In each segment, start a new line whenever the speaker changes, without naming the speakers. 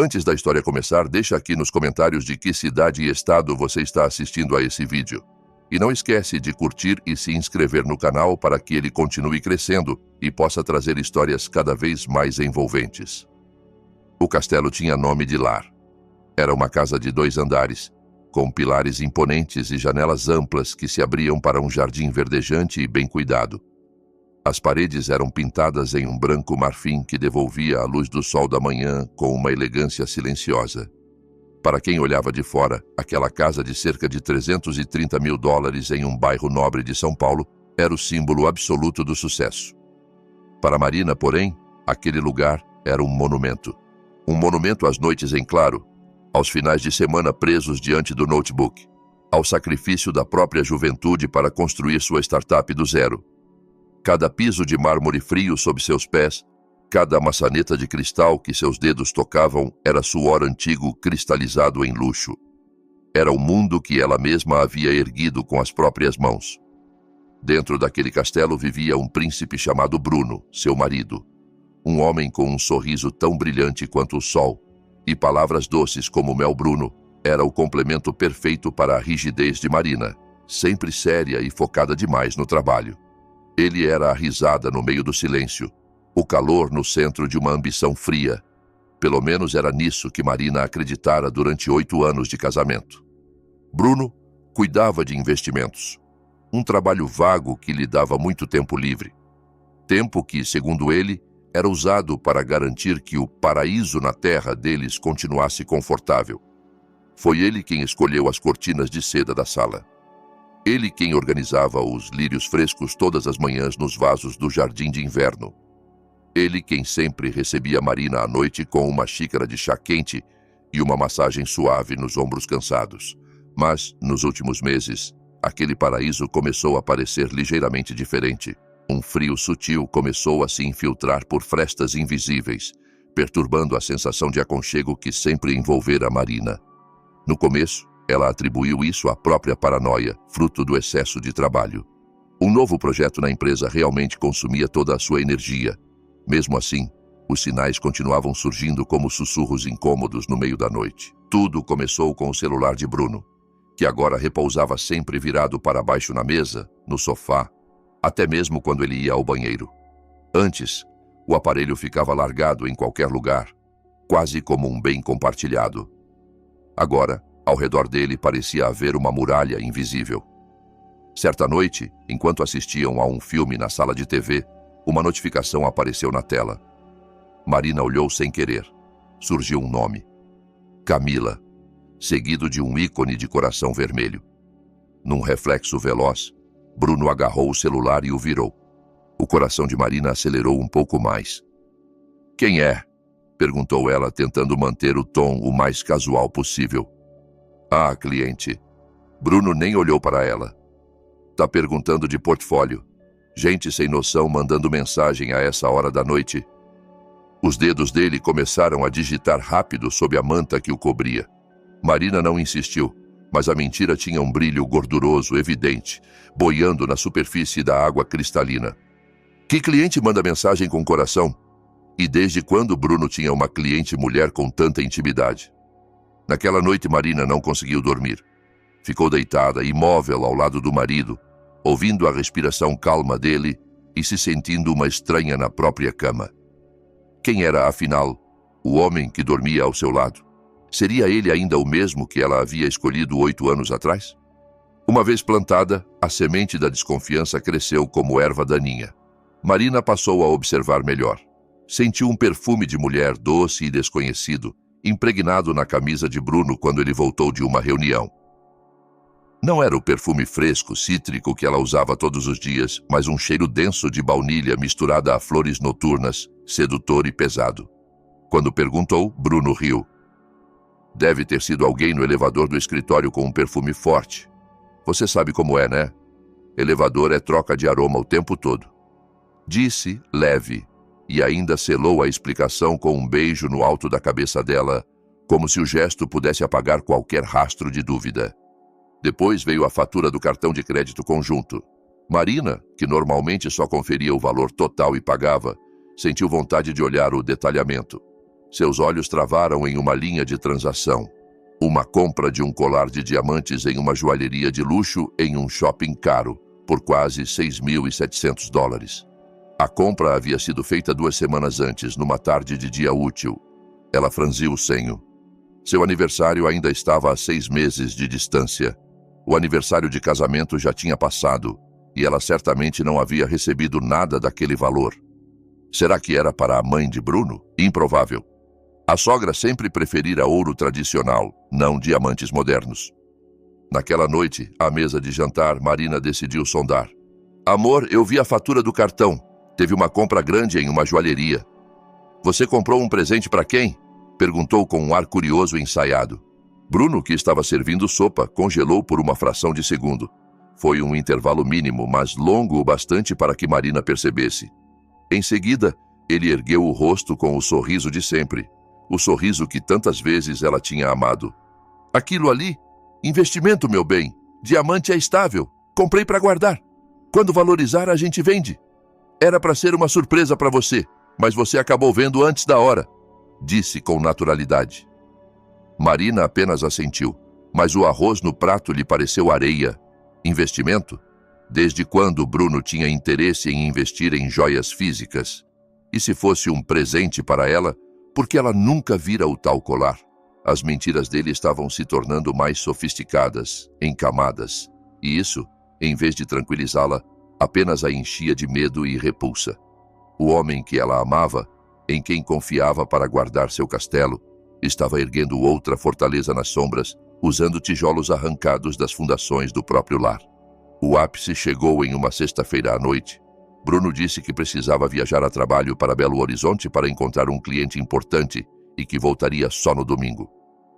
Antes da história começar, deixa aqui nos comentários de que cidade e estado você está assistindo a esse vídeo. E não esquece de curtir e se inscrever no canal para que ele continue crescendo e possa trazer histórias cada vez mais envolventes. O castelo tinha nome de lar. Era uma casa de 2 andares, com pilares imponentes e janelas amplas que se abriam para um jardim verdejante e bem cuidado. As paredes eram pintadas em um branco marfim que devolvia a luz do sol da manhã com uma elegância silenciosa. Para quem olhava de fora, aquela casa de cerca de $330 mil em um bairro nobre de São Paulo era o símbolo absoluto do sucesso. Para Marina, porém, aquele lugar era um monumento. Um monumento às noites em claro, aos finais de semana presos diante do notebook, ao sacrifício da própria juventude para construir sua startup do zero. Cada piso de mármore frio sob seus pés, cada maçaneta de cristal que seus dedos tocavam era suor antigo cristalizado em luxo. Era o mundo que ela mesma havia erguido com as próprias mãos. Dentro daquele castelo vivia um príncipe chamado Bruno, seu marido. Um homem com um sorriso tão brilhante quanto o sol, e palavras doces como mel. Bruno era o complemento perfeito para a rigidez de Marina, sempre séria e focada demais no trabalho. Ele era a risada no meio do silêncio, o calor no centro de uma ambição fria. Pelo menos era nisso que Marina acreditara durante 8 anos de casamento. Bruno cuidava de investimentos, um trabalho vago que lhe dava muito tempo livre. Tempo que, segundo ele, era usado para garantir que o paraíso na terra deles continuasse confortável. Foi ele quem escolheu as cortinas de seda da sala. Ele quem organizava os lírios frescos todas as manhãs nos vasos do jardim de inverno. Ele quem sempre recebia Marina à noite com uma xícara de chá quente e uma massagem suave nos ombros cansados. Mas, nos últimos meses, aquele paraíso começou a parecer ligeiramente diferente. Um frio sutil começou a se infiltrar por frestas invisíveis, perturbando a sensação de aconchego que sempre envolvera Marina. No começo, ela atribuiu isso à própria paranoia, fruto do excesso de trabalho. Um novo projeto na empresa realmente consumia toda a sua energia. Mesmo assim, os sinais continuavam surgindo como sussurros incômodos no meio da noite. Tudo começou com o celular de Bruno, que agora repousava sempre virado para baixo na mesa, no sofá, até mesmo quando ele ia ao banheiro. Antes, o aparelho ficava largado em qualquer lugar, quase como um bem compartilhado. Agora, ao redor dele parecia haver uma muralha invisível. Certa noite, enquanto assistiam a um filme na sala de TV, uma notificação apareceu na tela. Marina olhou sem querer. Surgiu um nome. Camila, seguido de um ícone de coração vermelho. Num reflexo veloz, Bruno agarrou o celular e o virou. O coração de Marina acelerou um pouco mais. "Quem é?" perguntou ela, tentando manter o tom o mais casual possível. "Ah, cliente." Bruno nem olhou para ela. "Tá perguntando de portfólio. Gente sem noção mandando mensagem a essa hora da noite." Os dedos dele começaram a digitar rápido sob a manta que o cobria. Marina não insistiu, mas a mentira tinha um brilho gorduroso evidente, boiando na superfície da água cristalina. Que cliente manda mensagem com coração? E desde quando Bruno tinha uma cliente mulher com tanta intimidade? Naquela noite, Marina não conseguiu dormir. Ficou deitada, imóvel ao lado do marido, ouvindo a respiração calma dele e se sentindo uma estranha na própria cama. Quem era, afinal, o homem que dormia ao seu lado? Seria ele ainda o mesmo que ela havia escolhido 8 anos atrás? Uma vez plantada, a semente da desconfiança cresceu como erva daninha. Marina passou a observar melhor. Sentiu um perfume de mulher doce e desconhecido, impregnado na camisa de Bruno quando ele voltou de uma reunião. Não era o perfume fresco, cítrico que ela usava todos os dias, mas um cheiro denso de baunilha misturada a flores noturnas, sedutor e pesado. Quando perguntou, Bruno riu. "Deve ter sido alguém no elevador do escritório com um perfume forte. Você sabe como é, né? Elevador é troca de aroma o tempo todo." Disse, leve, e ainda selou a explicação com um beijo no alto da cabeça dela, como se o gesto pudesse apagar qualquer rastro de dúvida. Depois veio a fatura do cartão de crédito conjunto. Marina, que normalmente só conferia o valor total e pagava, sentiu vontade de olhar o detalhamento. Seus olhos travaram em uma linha de transação. Uma compra de um colar de diamantes em uma joalheria de luxo em um shopping caro, por quase $6.700. A compra havia sido feita 2 semanas antes, numa tarde de dia útil. Ela franziu o senho. Seu aniversário ainda estava a 6 meses de distância. O aniversário de casamento já tinha passado, e ela certamente não havia recebido nada daquele valor. Será que era para a mãe de Bruno? Improvável. A sogra sempre preferira ouro tradicional, não diamantes modernos. Naquela noite, à mesa de jantar, Marina decidiu sondar. Amor, eu vi a fatura do cartão. Teve uma compra grande em uma joalheria. Você comprou um presente para quem? Perguntou com um ar curioso e ensaiado. Bruno, que estava servindo sopa, congelou por uma fração de segundo. Foi um intervalo mínimo, mas longo o bastante para que Marina percebesse. Em seguida, ele ergueu o rosto com o sorriso de sempre. O sorriso que tantas vezes ela tinha amado. Aquilo ali? Investimento, meu bem. Diamante é estável. Comprei para guardar. Quando valorizar, a gente vende. Era para ser uma surpresa para você, mas você acabou vendo antes da hora, disse com naturalidade. Marina apenas assentiu, mas o arroz no prato lhe pareceu areia. Investimento? Desde quando Bruno tinha interesse em investir em joias físicas? E se fosse um presente para ela, por que ela nunca vira o tal colar? As mentiras dele estavam se tornando mais sofisticadas, encamadas, e isso, em vez de tranquilizá-la, apenas a enchia de medo e repulsa. O homem que ela amava, em quem confiava para guardar seu castelo, estava erguendo outra fortaleza nas sombras, usando tijolos arrancados das fundações do próprio lar. O ápice chegou em uma sexta-feira à noite. Bruno disse que precisava viajar a trabalho para Belo Horizonte para encontrar um cliente importante e que voltaria só no domingo.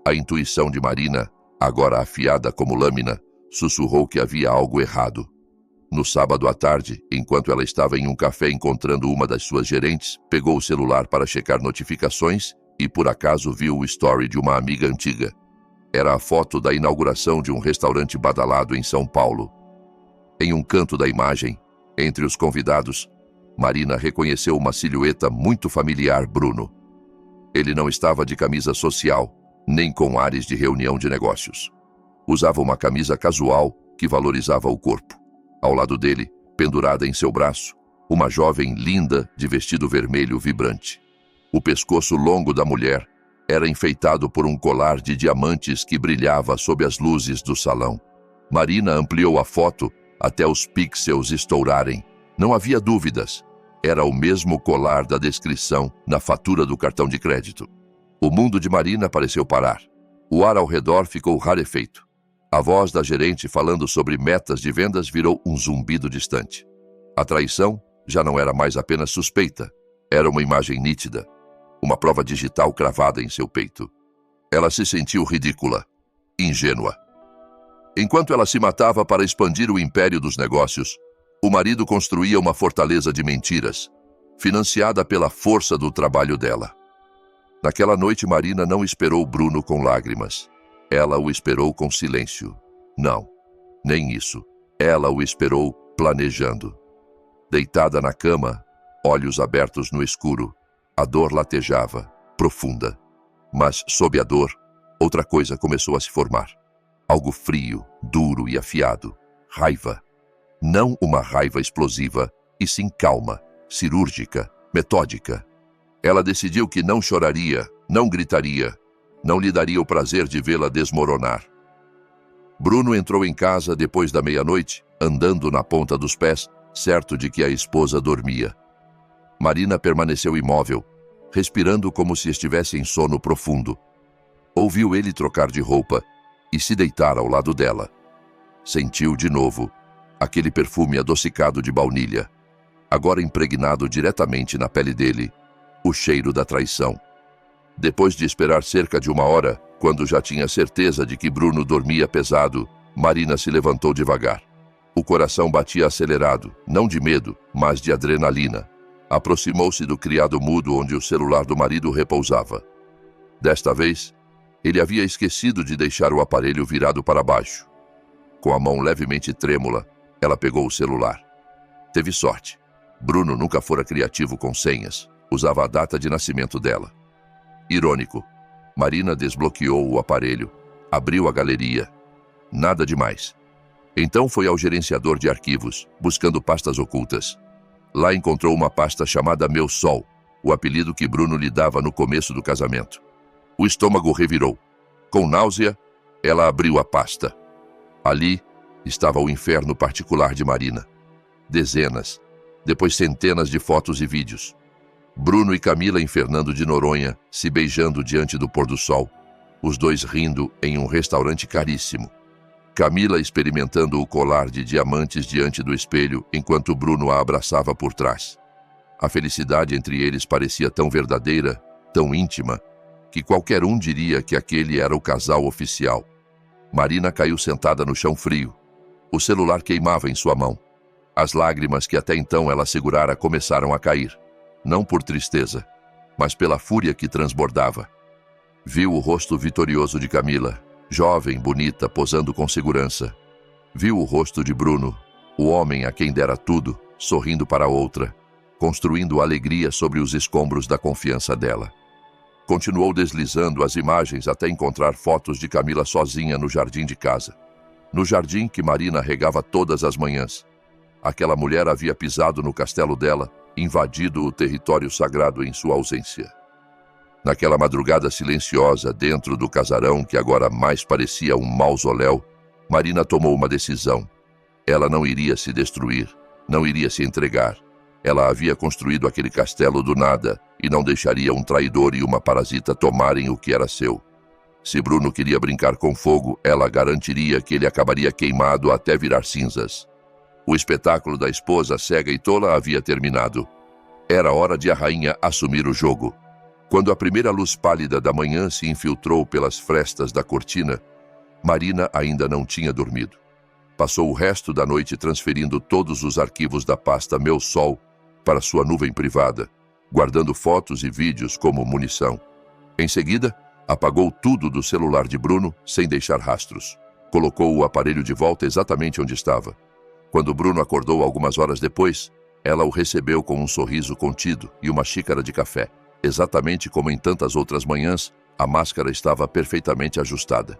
A intuição de Marina, agora afiada como lâmina, sussurrou que havia algo errado. No sábado à tarde, enquanto ela estava em um café encontrando uma das suas gerentes, pegou o celular para checar notificações e por acaso viu o story de uma amiga antiga. Era a foto da inauguração de um restaurante badalado em São Paulo. Em um canto da imagem, entre os convidados, Marina reconheceu uma silhueta muito familiar, Bruno. Ele não estava de camisa social, nem com ares de reunião de negócios. Usava uma camisa casual que valorizava o corpo. Ao lado dele, pendurada em seu braço, uma jovem linda de vestido vermelho vibrante. O pescoço longo da mulher era enfeitado por um colar de diamantes que brilhava sob as luzes do salão. Marina ampliou a foto até os pixels estourarem. Não havia dúvidas. Era o mesmo colar da descrição na fatura do cartão de crédito. O mundo de Marina pareceu parar. O ar ao redor ficou rarefeito. A voz da gerente falando sobre metas de vendas virou um zumbido distante. A traição já não era mais apenas suspeita. Era uma imagem nítida. Uma prova digital cravada em seu peito. Ela se sentiu ridícula, ingênua. Enquanto ela se matava para expandir o império dos negócios, o marido construía uma fortaleza de mentiras, financiada pela força do trabalho dela. Naquela noite, Marina não esperou Bruno com lágrimas. Ela o esperou com silêncio. Não, nem isso. Ela o esperou planejando. Deitada na cama, olhos abertos no escuro, a dor latejava, profunda. Mas, sob a dor, outra coisa começou a se formar. Algo frio, duro e afiado. Raiva. Não uma raiva explosiva, e sim calma, cirúrgica, metódica. Ela decidiu que não choraria, não gritaria, não lhe daria o prazer de vê-la desmoronar. Bruno entrou em casa depois da meia-noite, andando na ponta dos pés, certo de que a esposa dormia. Marina permaneceu imóvel, respirando como se estivesse em sono profundo. Ouviu ele trocar de roupa e se deitar ao lado dela. Sentiu de novo aquele perfume adocicado de baunilha, agora impregnado diretamente na pele dele, o cheiro da traição. Depois de esperar cerca de 1 hora, quando já tinha certeza de que Bruno dormia pesado, Marina se levantou devagar. O coração batia acelerado, não de medo, mas de adrenalina. Aproximou-se do criado mudo onde o celular do marido repousava. Desta vez, ele havia esquecido de deixar o aparelho virado para baixo. Com a mão levemente trêmula, ela pegou o celular. Teve sorte. Bruno nunca fora criativo com senhas. Usava a data de nascimento dela. Irônico. Marina desbloqueou o aparelho, abriu a galeria. Nada demais. Então foi ao gerenciador de arquivos, buscando pastas ocultas. Lá encontrou uma pasta chamada Meu Sol, o apelido que Bruno lhe dava no começo do casamento. O estômago revirou. Com náusea, ela abriu a pasta. Ali estava o inferno particular de Marina. Dezenas, depois centenas de fotos e vídeos. Bruno e Camila em Fernando de Noronha, se beijando diante do pôr do sol, os dois rindo em um restaurante caríssimo. Camila experimentando o colar de diamantes diante do espelho, enquanto Bruno a abraçava por trás. A felicidade entre eles parecia tão verdadeira, tão íntima, que qualquer um diria que aquele era o casal oficial. Marina caiu sentada no chão frio. O celular queimava em sua mão. As lágrimas que até então ela segurara começaram a cair. Não por tristeza, mas pela fúria que transbordava. Viu o rosto vitorioso de Camila, jovem, bonita, posando com segurança. Viu o rosto de Bruno, o homem a quem dera tudo, sorrindo para outra, construindo alegria sobre os escombros da confiança dela. Continuou deslizando as imagens até encontrar fotos de Camila sozinha no jardim de casa. No jardim que Marina regava todas as manhãs. Aquela mulher havia pisado no castelo dela, invadido o território sagrado em sua ausência. Naquela madrugada silenciosa, dentro do casarão que agora mais parecia um mausoléu, Marina tomou uma decisão. Ela não iria se destruir, não iria se entregar. Ela havia construído aquele castelo do nada e não deixaria um traidor e uma parasita tomarem o que era seu. Se Bruno queria brincar com fogo, ela garantiria que ele acabaria queimado até virar cinzas. O espetáculo da esposa cega e tola havia terminado. Era hora de a rainha assumir o jogo. Quando a primeira luz pálida da manhã se infiltrou pelas frestas da cortina, Marina ainda não tinha dormido. Passou o resto da noite transferindo todos os arquivos da pasta Meu Sol para sua nuvem privada, guardando fotos e vídeos como munição. Em seguida, apagou tudo do celular de Bruno sem deixar rastros. Colocou o aparelho de volta exatamente onde estava. Quando Bruno acordou algumas horas depois, ela o recebeu com um sorriso contido e uma xícara de café. Exatamente como em tantas outras manhãs, a máscara estava perfeitamente ajustada.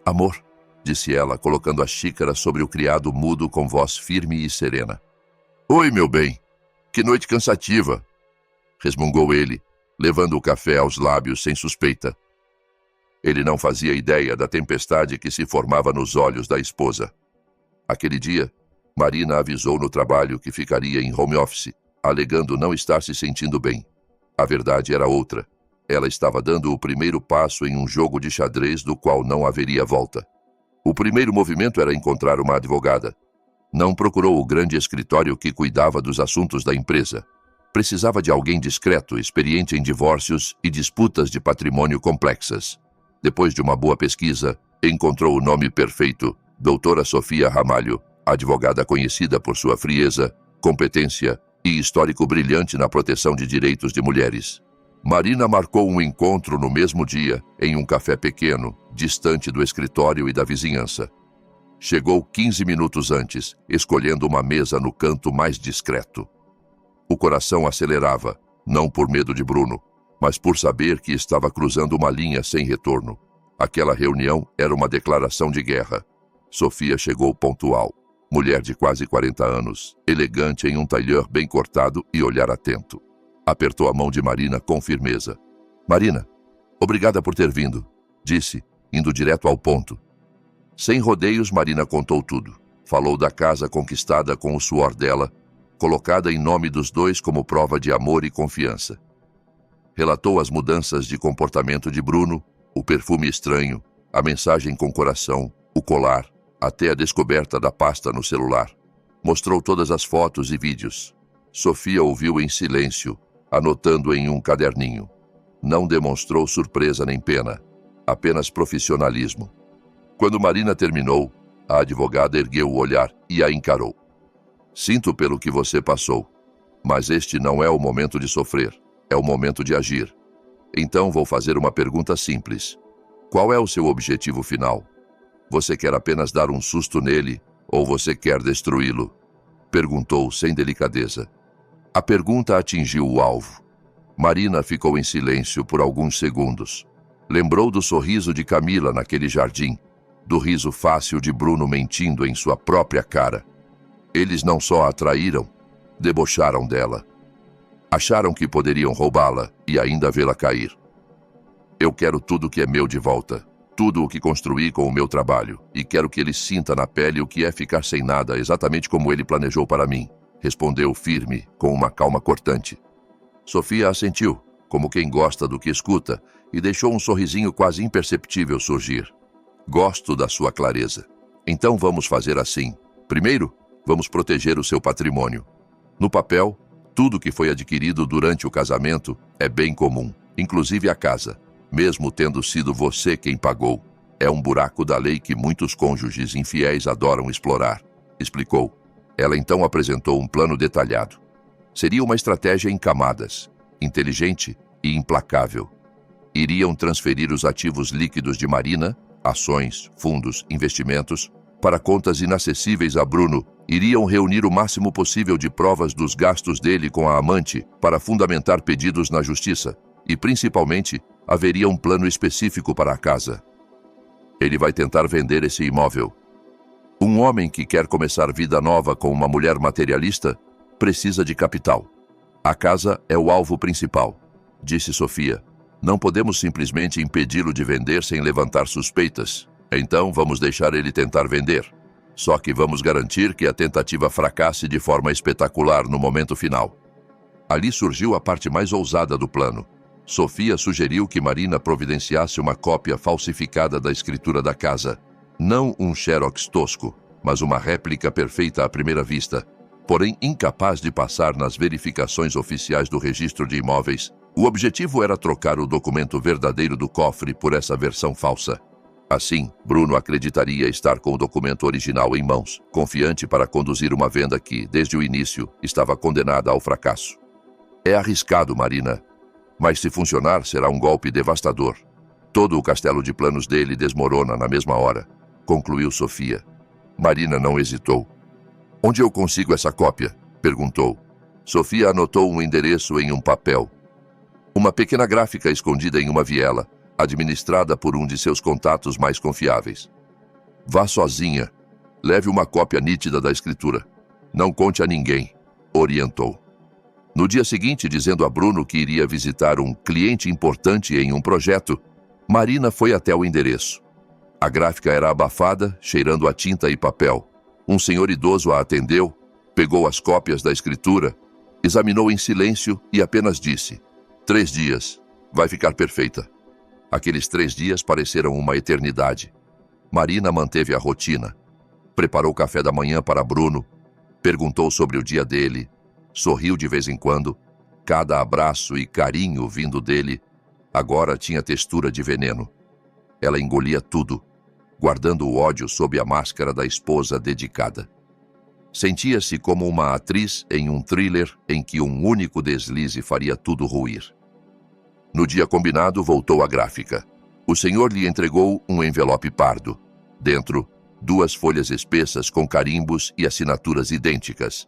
"Amor", disse ela, colocando a xícara sobre o criado mudo com voz firme e serena. "Oi, meu bem. Que noite cansativa", resmungou ele, levando o café aos lábios sem suspeita. Ele não fazia ideia da tempestade que se formava nos olhos da esposa. Aquele dia, Marina avisou no trabalho que ficaria em home office, alegando não estar se sentindo bem. A verdade era outra. Ela estava dando o primeiro passo em um jogo de xadrez do qual não haveria volta. O primeiro movimento era encontrar uma advogada. Não procurou o grande escritório que cuidava dos assuntos da empresa. Precisava de alguém discreto, experiente em divórcios e disputas de patrimônio complexas. Depois de uma boa pesquisa, encontrou o nome perfeito, Doutora Sofia Ramalho, advogada conhecida por sua frieza, competência e histórico brilhante na proteção de direitos de mulheres. Marina marcou um encontro no mesmo dia, em um café pequeno, distante do escritório e da vizinhança. Chegou 15 minutos antes, escolhendo uma mesa no canto mais discreto. O coração acelerava, não por medo de Bruno, mas por saber que estava cruzando uma linha sem retorno. Aquela reunião era uma declaração de guerra. Sofia chegou pontual. Mulher de quase 40 anos, elegante em um tailleur bem cortado e olhar atento. Apertou a mão de Marina com firmeza. "Marina, obrigada por ter vindo", disse, indo direto ao ponto. Sem rodeios, Marina contou tudo. Falou da casa conquistada com o suor dela, colocada em nome dos dois como prova de amor e confiança. Relatou as mudanças de comportamento de Bruno, o perfume estranho, a mensagem com coração, o colar, até a descoberta da pasta no celular. Mostrou todas as fotos e vídeos. Sofia ouviu em silêncio, anotando em um caderninho. Não demonstrou surpresa nem pena, apenas profissionalismo. Quando Marina terminou, a advogada ergueu o olhar e a encarou. "Sinto pelo que você passou, mas este não é o momento de sofrer, é o momento de agir. Então vou fazer uma pergunta simples. Qual é o seu objetivo final? Você quer apenas dar um susto nele ou você quer destruí-lo?", perguntou sem delicadeza. A pergunta atingiu o alvo. Marina ficou em silêncio por alguns segundos. Lembrou do sorriso de Camila naquele jardim, do riso fácil de Bruno mentindo em sua própria cara. Eles não só a traíram, debocharam dela. Acharam que poderiam roubá-la e ainda vê-la cair. Eu quero tudo que é meu de volta, tudo o que construí com o meu trabalho, e quero que ele sinta na pele o que é ficar sem nada, exatamente como ele planejou para mim, respondeu firme, com uma calma cortante. Sofia assentiu, como quem gosta do que escuta, e deixou um sorrisinho quase imperceptível surgir. Gosto da sua clareza. Então vamos fazer assim. Primeiro, vamos proteger o seu patrimônio. No papel, tudo que foi adquirido durante o casamento é bem comum, inclusive a casa, mesmo tendo sido você quem pagou. É um buraco da lei que muitos cônjuges infiéis adoram explorar, explicou. Ela então apresentou um plano detalhado. Seria uma estratégia em camadas, inteligente e implacável. Iriam transferir os ativos líquidos de Marina, ações, fundos, investimentos, para contas inacessíveis a Bruno. Iriam reunir o máximo possível de provas dos gastos dele com a amante para fundamentar pedidos na justiça. E, principalmente, haveria um plano específico para a casa. Ele vai tentar vender esse imóvel. Um homem que quer começar vida nova com uma mulher materialista precisa de capital. A casa é o alvo principal, disse Sofia. Não podemos simplesmente impedi-lo de vender sem levantar suspeitas. Então vamos deixar ele tentar vender. Só que vamos garantir que a tentativa fracasse de forma espetacular no momento final. Ali surgiu a parte mais ousada do plano. Sofia sugeriu que Marina providenciasse uma cópia falsificada da escritura da casa. Não um xerox tosco, mas uma réplica perfeita à primeira vista, porém incapaz de passar nas verificações oficiais do registro de imóveis. O objetivo era trocar o documento verdadeiro do cofre por essa versão falsa. Assim, Bruno acreditaria estar com o documento original em mãos, confiante para conduzir uma venda que, desde o início, estava condenada ao fracasso. É arriscado, Marina, mas se funcionar, será um golpe devastador. Todo o castelo de planos dele desmorona na mesma hora, concluiu Sofia. Marina não hesitou. Onde eu consigo essa cópia? Perguntou. Sofia anotou um endereço em um papel. Uma pequena gráfica escondida em uma viela, administrada por um de seus contatos mais confiáveis. Vá sozinha. Leve uma cópia nítida da escritura. Não conte a ninguém, orientou. No dia seguinte, dizendo a Bruno que iria visitar um cliente importante em um projeto, Marina foi até o endereço. A gráfica era abafada, cheirando a tinta e papel. Um senhor idoso a atendeu, pegou as cópias da escritura, examinou em silêncio e apenas disse: 3 dias, vai ficar perfeita. Aqueles 3 dias pareceram uma eternidade. Marina manteve a rotina. Preparou café da manhã para Bruno, perguntou sobre o dia dele, sorriu de vez em quando. Cada abraço e carinho vindo dele agora tinha textura de veneno. Ela engolia tudo, guardando o ódio sob a máscara da esposa dedicada. Sentia-se como uma atriz em um thriller em que um único deslize faria tudo ruir. No dia combinado, voltou à gráfica. O senhor lhe entregou um envelope pardo. Dentro, 2 folhas espessas com carimbos e assinaturas idênticas.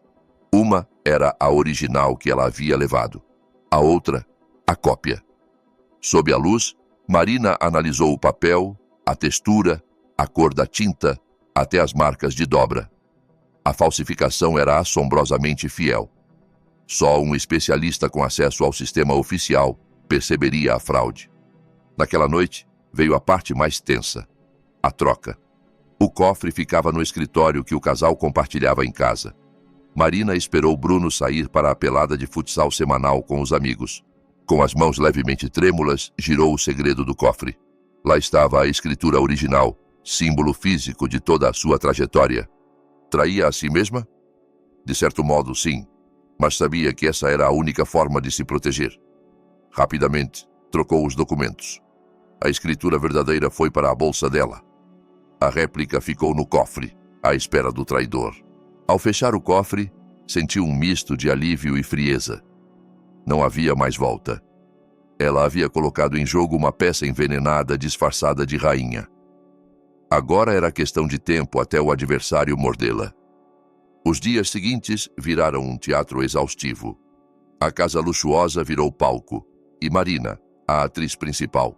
Uma era a original que ela havia levado. A outra, a cópia. Sob a luz, Marina analisou o papel, a textura, a cor da tinta, até as marcas de dobra. A falsificação era assombrosamente fiel. Só um especialista com acesso ao sistema oficial perceberia a fraude. Naquela noite, veio a parte mais tensa: a troca. O cofre ficava no escritório que o casal compartilhava em casa. Marina esperou Bruno sair para a pelada de futsal semanal com os amigos. Com as mãos levemente trêmulas, girou o segredo do cofre. Lá estava a escritura original, símbolo físico de toda a sua trajetória. Traía a si mesma? De certo modo, sim, mas sabia que essa era a única forma de se proteger. Rapidamente, trocou os documentos. A escritura verdadeira foi para a bolsa dela. A réplica ficou no cofre, à espera do traidor. Ao fechar o cofre, sentiu um misto de alívio e frieza. Não havia mais volta. Ela havia colocado em jogo uma peça envenenada disfarçada de rainha. Agora era questão de tempo até o adversário mordê-la. Os dias seguintes viraram um teatro exaustivo. A casa luxuosa virou palco, e Marina, a atriz principal.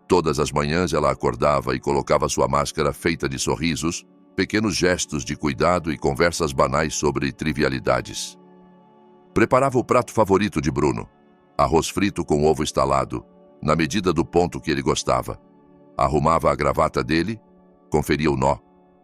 Todas as manhãs ela acordava e colocava sua máscara feita de sorrisos, pequenos gestos de cuidado e conversas banais sobre trivialidades. Preparava o prato favorito de Bruno, arroz frito com ovo estalado, na medida do ponto que ele gostava. Arrumava a gravata dele, conferia o nó,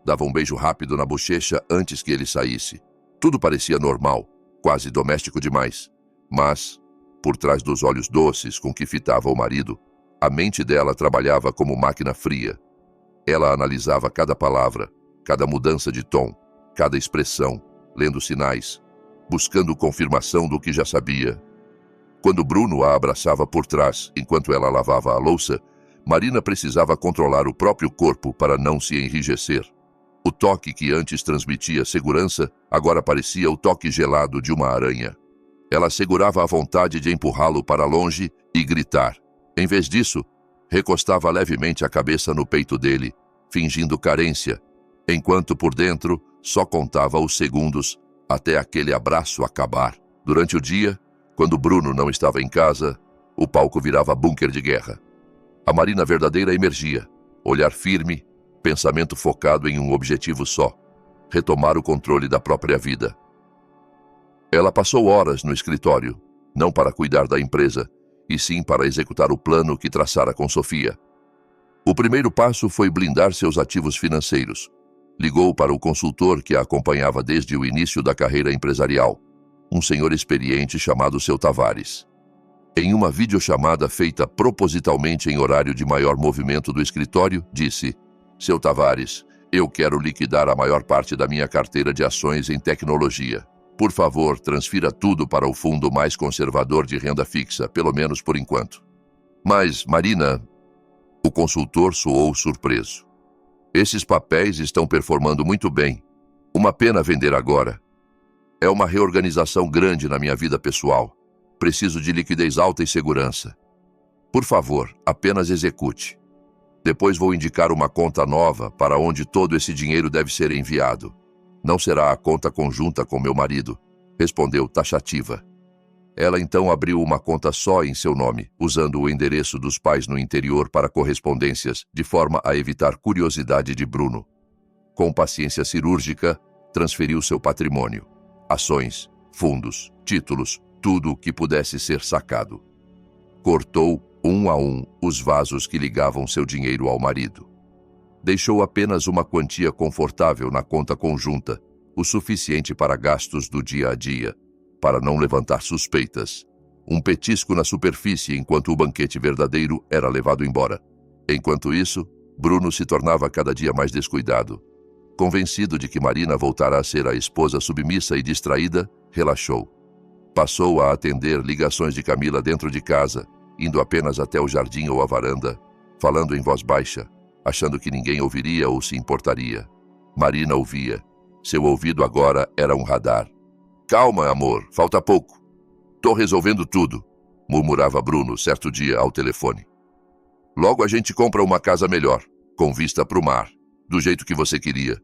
dava um beijo rápido na bochecha antes que ele saísse. Tudo parecia normal, quase doméstico demais. Mas, por trás dos olhos doces com que fitava o marido, a mente dela trabalhava como máquina fria. Ela analisava cada palavra, cada mudança de tom, cada expressão, lendo sinais, buscando confirmação do que já sabia. Quando Bruno a abraçava por trás, enquanto ela lavava a louça, Marina precisava controlar o próprio corpo para não se enrijecer. O toque que antes transmitia segurança, agora parecia o toque gelado de uma aranha. Ela segurava a vontade de empurrá-lo para longe e gritar. Em vez disso, recostava levemente a cabeça no peito dele, fingindo carência, enquanto por dentro só contava os segundos até aquele abraço acabar. Durante o dia, quando Bruno não estava em casa, o palco virava bunker de guerra. A Marina verdadeira emergia, olhar firme, pensamento focado em um objetivo só: retomar o controle da própria vida. Ela passou horas no escritório, não para cuidar da empresa, e sim para executar o plano que traçara com Sofia. O primeiro passo foi blindar seus ativos financeiros. Ligou para o consultor que a acompanhava desde o início da carreira empresarial, um senhor experiente chamado Seu Tavares. Em uma videochamada feita propositalmente em horário de maior movimento do escritório, disse: Seu Tavares, eu quero liquidar a maior parte da minha carteira de ações em tecnologia. Por favor, transfira tudo para o fundo mais conservador de renda fixa, pelo menos por enquanto. Mas, Marina, o consultor soou surpreso. Esses papéis estão performando muito bem. Uma pena vender agora. É uma reorganização grande na minha vida pessoal. Preciso de liquidez alta e segurança. Por favor, apenas execute. Depois vou indicar uma conta nova para onde todo esse dinheiro deve ser enviado. Não será a conta conjunta com meu marido, respondeu taxativa. Ela então abriu uma conta só em seu nome, usando o endereço dos pais no interior para correspondências, de forma a evitar curiosidade de Bruno. Com paciência cirúrgica, transferiu seu patrimônio, ações, fundos, títulos, tudo o que pudesse ser sacado. Cortou, um a um, os vasos que ligavam seu dinheiro ao marido. Deixou apenas uma quantia confortável na conta conjunta, o suficiente para gastos do dia a dia, para não levantar suspeitas. Um petisco na superfície enquanto o banquete verdadeiro era levado embora. Enquanto isso, Bruno se tornava cada dia mais descuidado. Convencido de que Marina voltara a ser a esposa submissa e distraída, relaxou. Passou a atender ligações de Camila dentro de casa, indo apenas até o jardim ou a varanda, falando em voz baixa, achando que ninguém ouviria ou se importaria. Marina ouvia. Seu ouvido agora era um radar. Calma, amor, falta pouco. Tô resolvendo tudo, murmurava Bruno certo dia ao telefone. Logo a gente compra uma casa melhor, com vista para o mar, do jeito que você queria.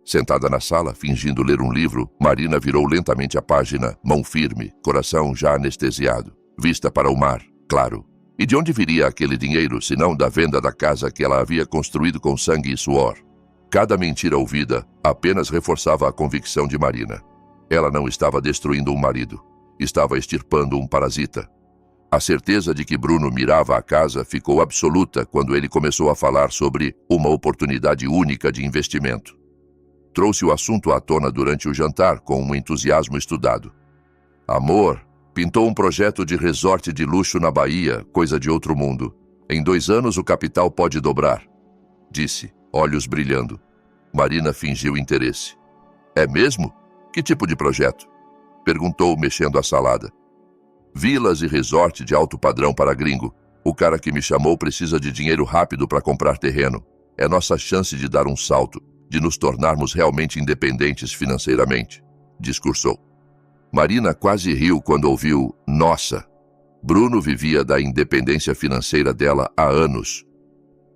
Sentada na sala, fingindo ler um livro, Marina virou lentamente a página, mão firme, coração já anestesiado. Vista para o mar, claro. E de onde viria aquele dinheiro, se não da venda da casa que ela havia construído com sangue e suor? Cada mentira ouvida apenas reforçava a convicção de Marina. Ela não estava destruindo um marido. Estava extirpando um parasita. A certeza de que Bruno mirava a casa ficou absoluta quando ele começou a falar sobre uma oportunidade única de investimento. Trouxe o assunto à tona durante o jantar com um entusiasmo estudado. Amor, pintou um projeto de resort de luxo na Bahia, coisa de outro mundo. Em 2 anos o capital pode dobrar, disse, olhos brilhando. Marina fingiu interesse. É mesmo? Que tipo de projeto? Perguntou, mexendo a salada. Vilas e resort de alto padrão para gringo. O cara que me chamou precisa de dinheiro rápido para comprar terreno. É nossa chance de dar um salto, de nos tornarmos realmente independentes financeiramente, discursou. Marina quase riu quando ouviu nossa. Bruno vivia da independência financeira dela há anos.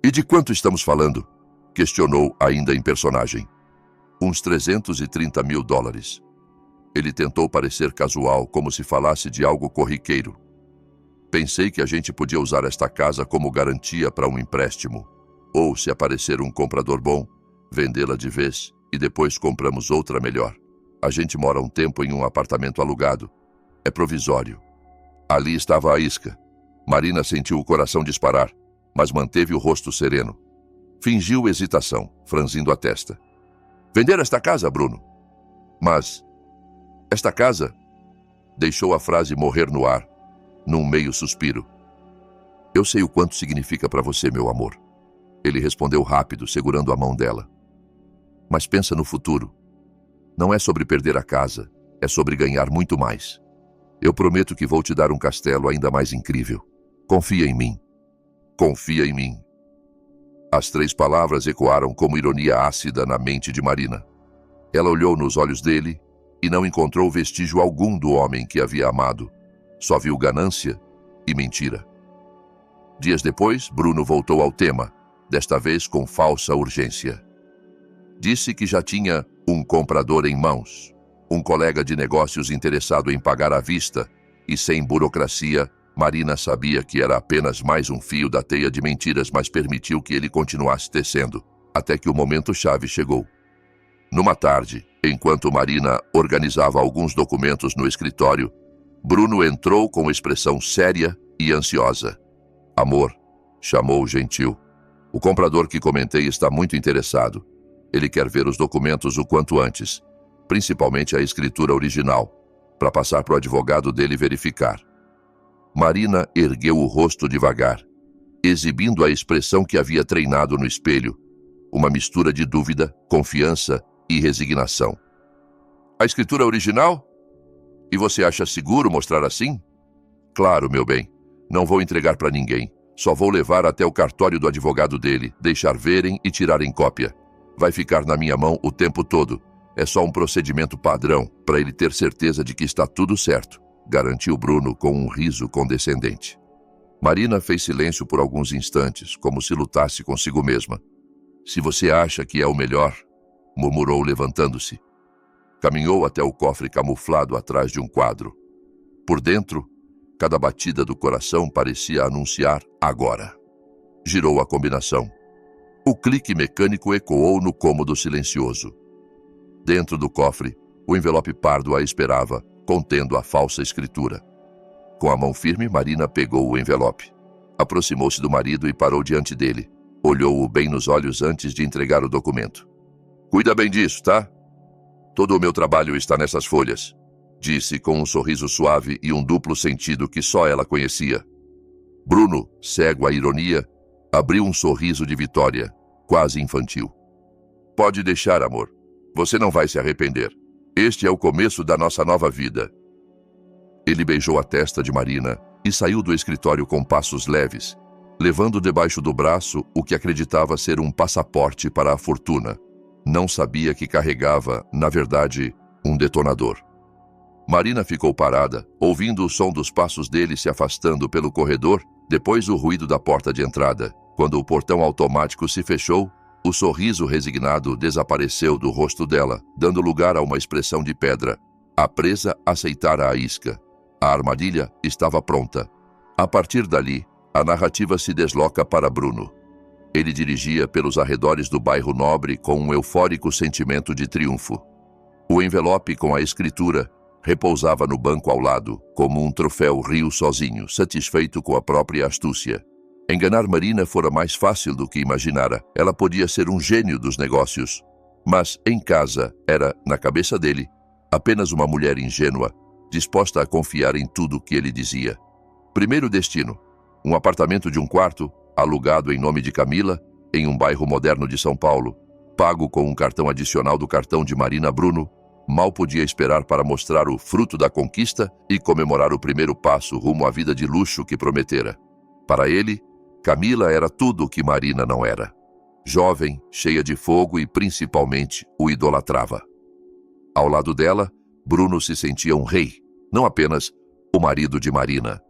E de quanto estamos falando? Questionou ainda em personagem. Uns $330 mil. Ele tentou parecer casual, como se falasse de algo corriqueiro. Pensei que a gente podia usar esta casa como garantia para um empréstimo. Ou, se aparecer um comprador bom, vendê-la de vez e depois compramos outra melhor. A gente mora um tempo em um apartamento alugado. É provisório. Ali estava a isca. Marina sentiu o coração disparar, mas manteve o rosto sereno. Fingiu hesitação, franzindo a testa. Vender esta casa, Bruno? Mas... esta casa? Deixou a frase morrer no ar, num meio suspiro. Eu sei o quanto significa para você, meu amor. Ele respondeu rápido, segurando a mão dela. Mas pensa no futuro. Não é sobre perder a casa, é sobre ganhar muito mais. Eu prometo que vou te dar um castelo ainda mais incrível. Confia em mim. Confia em mim. As 3 palavras ecoaram como ironia ácida na mente de Marina. Ela olhou nos olhos dele e não encontrou vestígio algum do homem que havia amado. Só viu ganância e mentira. Dias depois, Bruno voltou ao tema, desta vez com falsa urgência. Disse que já tinha um comprador em mãos, um colega de negócios interessado em pagar à vista, e sem burocracia, Marina sabia que era apenas mais um fio da teia de mentiras, mas permitiu que ele continuasse tecendo, até que o momento-chave chegou. Numa tarde, enquanto Marina organizava alguns documentos no escritório, Bruno entrou com expressão séria e ansiosa. Amor, chamou gentil. O comprador que comentei está muito interessado. Ele quer ver os documentos o quanto antes, principalmente a escritura original, para passar para o advogado dele verificar. Marina ergueu o rosto devagar, exibindo a expressão que havia treinado no espelho, uma mistura de dúvida, confiança e resignação. A escritura original? E você acha seguro mostrar assim? Claro, meu bem. Não vou entregar para ninguém. Só vou levar até o cartório do advogado dele, deixar verem e tirarem cópia. Vai ficar na minha mão o tempo todo. É só um procedimento padrão, para ele ter certeza de que está tudo certo, garantiu Bruno com um riso condescendente. Marina fez silêncio por alguns instantes, como se lutasse consigo mesma. Se você acha que é o melhor, murmurou levantando-se. Caminhou até o cofre camuflado atrás de um quadro. Por dentro, cada batida do coração parecia anunciar agora. Girou a combinação. O clique mecânico ecoou no cômodo silencioso. Dentro do cofre, o envelope pardo a esperava, contendo a falsa escritura. Com a mão firme, Marina pegou o envelope. Aproximou-se do marido e parou diante dele. Olhou-o bem nos olhos antes de entregar o documento. Cuida bem disso, tá? Todo o meu trabalho está nessas folhas, disse com um sorriso suave e um duplo sentido que só ela conhecia. Bruno, cego à ironia, abriu um sorriso de vitória, quase infantil. Pode deixar, amor. Você não vai se arrepender. Este é o começo da nossa nova vida. Ele beijou a testa de Marina e saiu do escritório com passos leves, levando debaixo do braço o que acreditava ser um passaporte para a fortuna. Não sabia que carregava, na verdade, um detonador. Marina ficou parada, ouvindo o som dos passos dele se afastando pelo corredor, depois o ruído da porta de entrada. Quando o portão automático se fechou, o sorriso resignado desapareceu do rosto dela, dando lugar a uma expressão de pedra. A presa aceitara a isca. A armadilha estava pronta. A partir dali, a narrativa se desloca para Bruno. Ele dirigia pelos arredores do bairro nobre com um eufórico sentimento de triunfo. O envelope com a escritura repousava no banco ao lado, como um troféu riu sozinho, satisfeito com a própria astúcia. Enganar Marina fora mais fácil do que imaginara. Ela podia ser um gênio dos negócios. Mas, em casa, era, na cabeça dele, apenas uma mulher ingênua, disposta a confiar em tudo o que ele dizia. Primeiro destino, um apartamento de um quarto, alugado em nome de Camila, em um bairro moderno de São Paulo, pago com um cartão adicional do cartão de Marina. Bruno mal podia esperar para mostrar o fruto da conquista e comemorar o primeiro passo rumo à vida de luxo que prometera. Para ele, Camila era tudo o que Marina não era. Jovem, cheia de fogo e, principalmente, o idolatrava. Ao lado dela, Bruno se sentia um rei, não apenas o marido de Marina.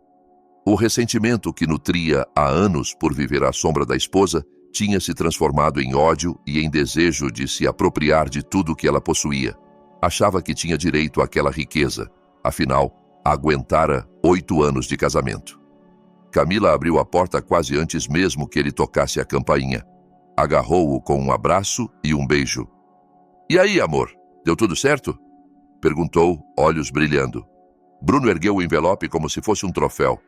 O ressentimento que nutria há anos por viver à sombra da esposa tinha se transformado em ódio e em desejo de se apropriar de tudo que ela possuía. Achava que tinha direito àquela riqueza. Afinal, aguentara 8 anos de casamento. Camila abriu a porta quase antes mesmo que ele tocasse a campainha. Agarrou-o com um abraço e um beijo. "E aí, amor, deu tudo certo?" perguntou, olhos brilhando. Bruno ergueu o envelope como se fosse um troféu.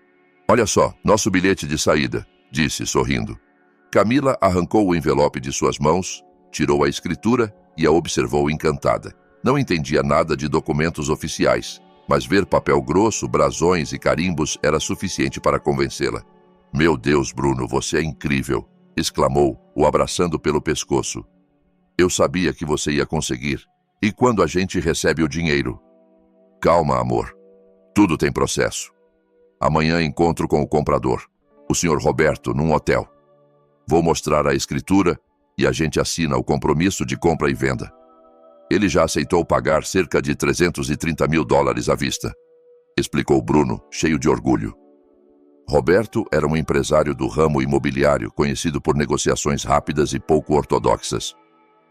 "Olha só, nosso bilhete de saída", disse, sorrindo. Camila arrancou o envelope de suas mãos, tirou a escritura e a observou encantada. Não entendia nada de documentos oficiais, mas ver papel grosso, brasões e carimbos era suficiente para convencê-la. "Meu Deus, Bruno, você é incrível!" exclamou, o abraçando pelo pescoço. "Eu sabia que você ia conseguir. E quando a gente recebe o dinheiro?" "Calma, amor. Tudo tem processo. Amanhã encontro com o comprador, o Sr. Roberto, num hotel. Vou mostrar a escritura e a gente assina o compromisso de compra e venda. Ele já aceitou pagar cerca de $330 mil à vista", explicou Bruno, cheio de orgulho. Roberto era um empresário do ramo imobiliário, conhecido por negociações rápidas e pouco ortodoxas.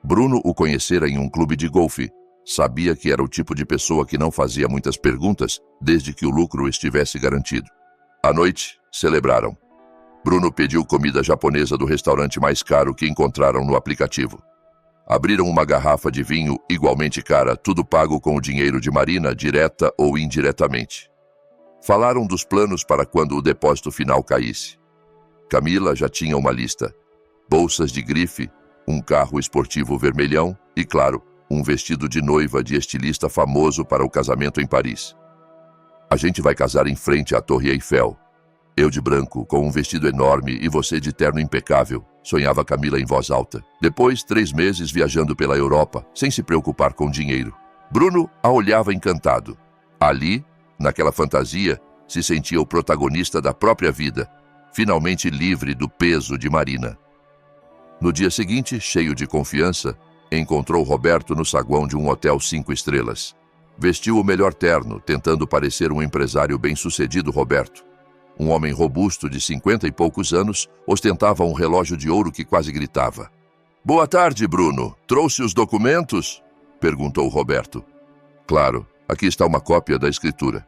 Bruno o conhecera em um clube de golfe. Sabia que era o tipo de pessoa que não fazia muitas perguntas, desde que o lucro estivesse garantido. À noite, celebraram. Bruno pediu comida japonesa do restaurante mais caro que encontraram no aplicativo. Abriram uma garrafa de vinho igualmente cara, tudo pago com o dinheiro de Marina, direta ou indiretamente. Falaram dos planos para quando o depósito final caísse. Camila já tinha uma lista: bolsas de grife, um carro esportivo vermelhão e, claro, um vestido de noiva de estilista famoso para o casamento em Paris. "A gente vai casar em frente à Torre Eiffel. Eu de branco, com um vestido enorme e você de terno impecável", sonhava Camila em voz alta. Depois, 3 meses viajando pela Europa, sem se preocupar com dinheiro. Bruno a olhava encantado. Ali, naquela fantasia, se sentia o protagonista da própria vida, finalmente livre do peso de Marina. No dia seguinte, cheio de confiança, encontrou Roberto no saguão de um hotel 5 estrelas. Vestiu o melhor terno, tentando parecer um empresário bem-sucedido. Roberto, um homem robusto de 50 e poucos anos, ostentava um relógio de ouro que quase gritava. "Boa tarde, Bruno. Trouxe os documentos?" perguntou Roberto. "Claro, aqui está uma cópia da escritura.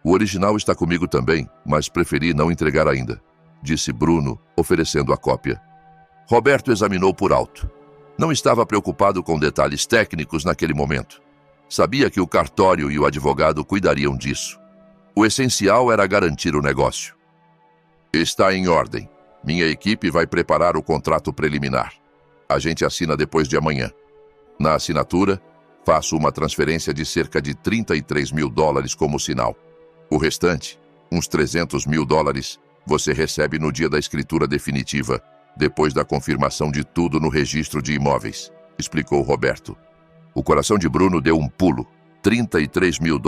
O original está comigo também, mas preferi não entregar ainda", disse Bruno, oferecendo a cópia. Roberto examinou por alto. Não estava preocupado com detalhes técnicos naquele momento. Sabia que o cartório e o advogado cuidariam disso. O essencial era garantir o negócio. "Está em ordem. Minha equipe vai preparar o contrato preliminar. A gente assina depois de amanhã. Na assinatura, faço uma transferência de cerca de $33 mil como sinal. O restante, uns $300 mil, você recebe no dia da escritura definitiva, depois da confirmação de tudo no registro de imóveis", explicou Roberto. O coração de Bruno deu um pulo. $33 mil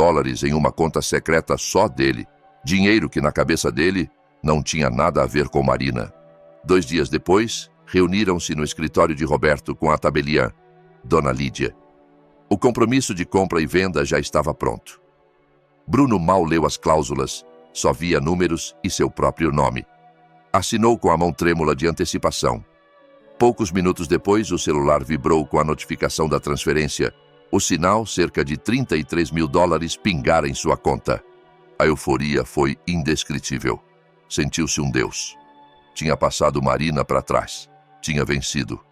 em uma conta secreta só dele. Dinheiro que na cabeça dele não tinha nada a ver com Marina. 2 dias depois, reuniram-se no escritório de Roberto com a tabeliã, Dona Lídia. O compromisso de compra e venda já estava pronto. Bruno mal leu as cláusulas, só via números e seu próprio nome. Assinou com a mão trêmula de antecipação. Poucos minutos depois, o celular vibrou com a notificação da transferência. O sinal, cerca de $33 mil, pingara em sua conta. A euforia foi indescritível. Sentiu-se um deus. Tinha passado Marina para trás. Tinha vencido.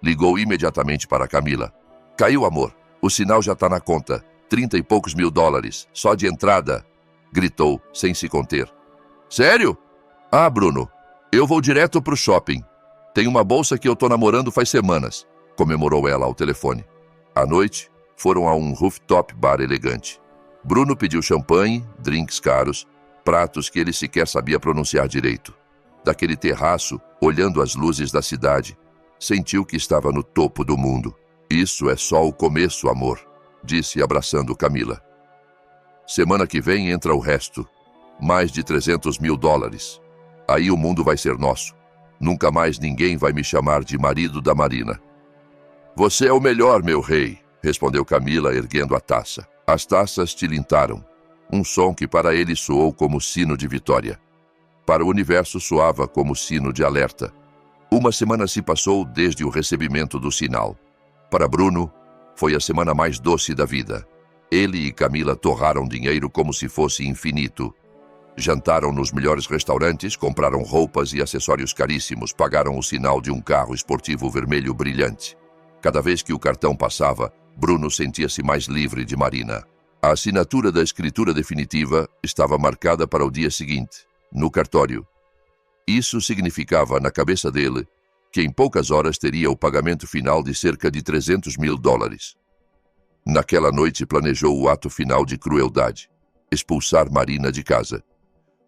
Ligou imediatamente para Camila. "Caiu, amor. O sinal já está na conta. $30 e poucos mil, só de entrada", gritou, sem se conter. "Sério? Ah, Bruno, eu vou direto pro shopping. Tem uma bolsa que eu tô namorando faz semanas", comemorou ela ao telefone. À noite, foram a um rooftop bar elegante. Bruno pediu champanhe, drinks caros, pratos que ele sequer sabia pronunciar direito. Daquele terraço, olhando as luzes da cidade, sentiu que estava no topo do mundo. "Isso é só o começo, amor", disse abraçando Camila. "Semana que vem entra o resto. Mais de $300 mil. Aí o mundo vai ser nosso. Nunca mais ninguém vai me chamar de marido da Marina." "Você é o melhor, meu rei", respondeu Camila, erguendo a taça. As taças tilintaram, um som que para ele soou como sino de vitória. Para o universo soava como sino de alerta. Uma semana se passou desde o recebimento do sinal. Para Bruno, Foi a semana mais doce da vida. Ele e Camila torraram dinheiro como se fosse infinito. Jantaram nos melhores restaurantes, compraram roupas e acessórios caríssimos, pagaram o sinal de um carro esportivo vermelho brilhante. Cada vez que o cartão passava, Bruno sentia-se mais livre de Marina. A assinatura da escritura definitiva estava marcada para o dia seguinte, no cartório. Isso significava, na cabeça dele, que em poucas horas teria o pagamento final de cerca de $300 mil. Naquela noite planejou o ato final de crueldade: expulsar Marina de casa.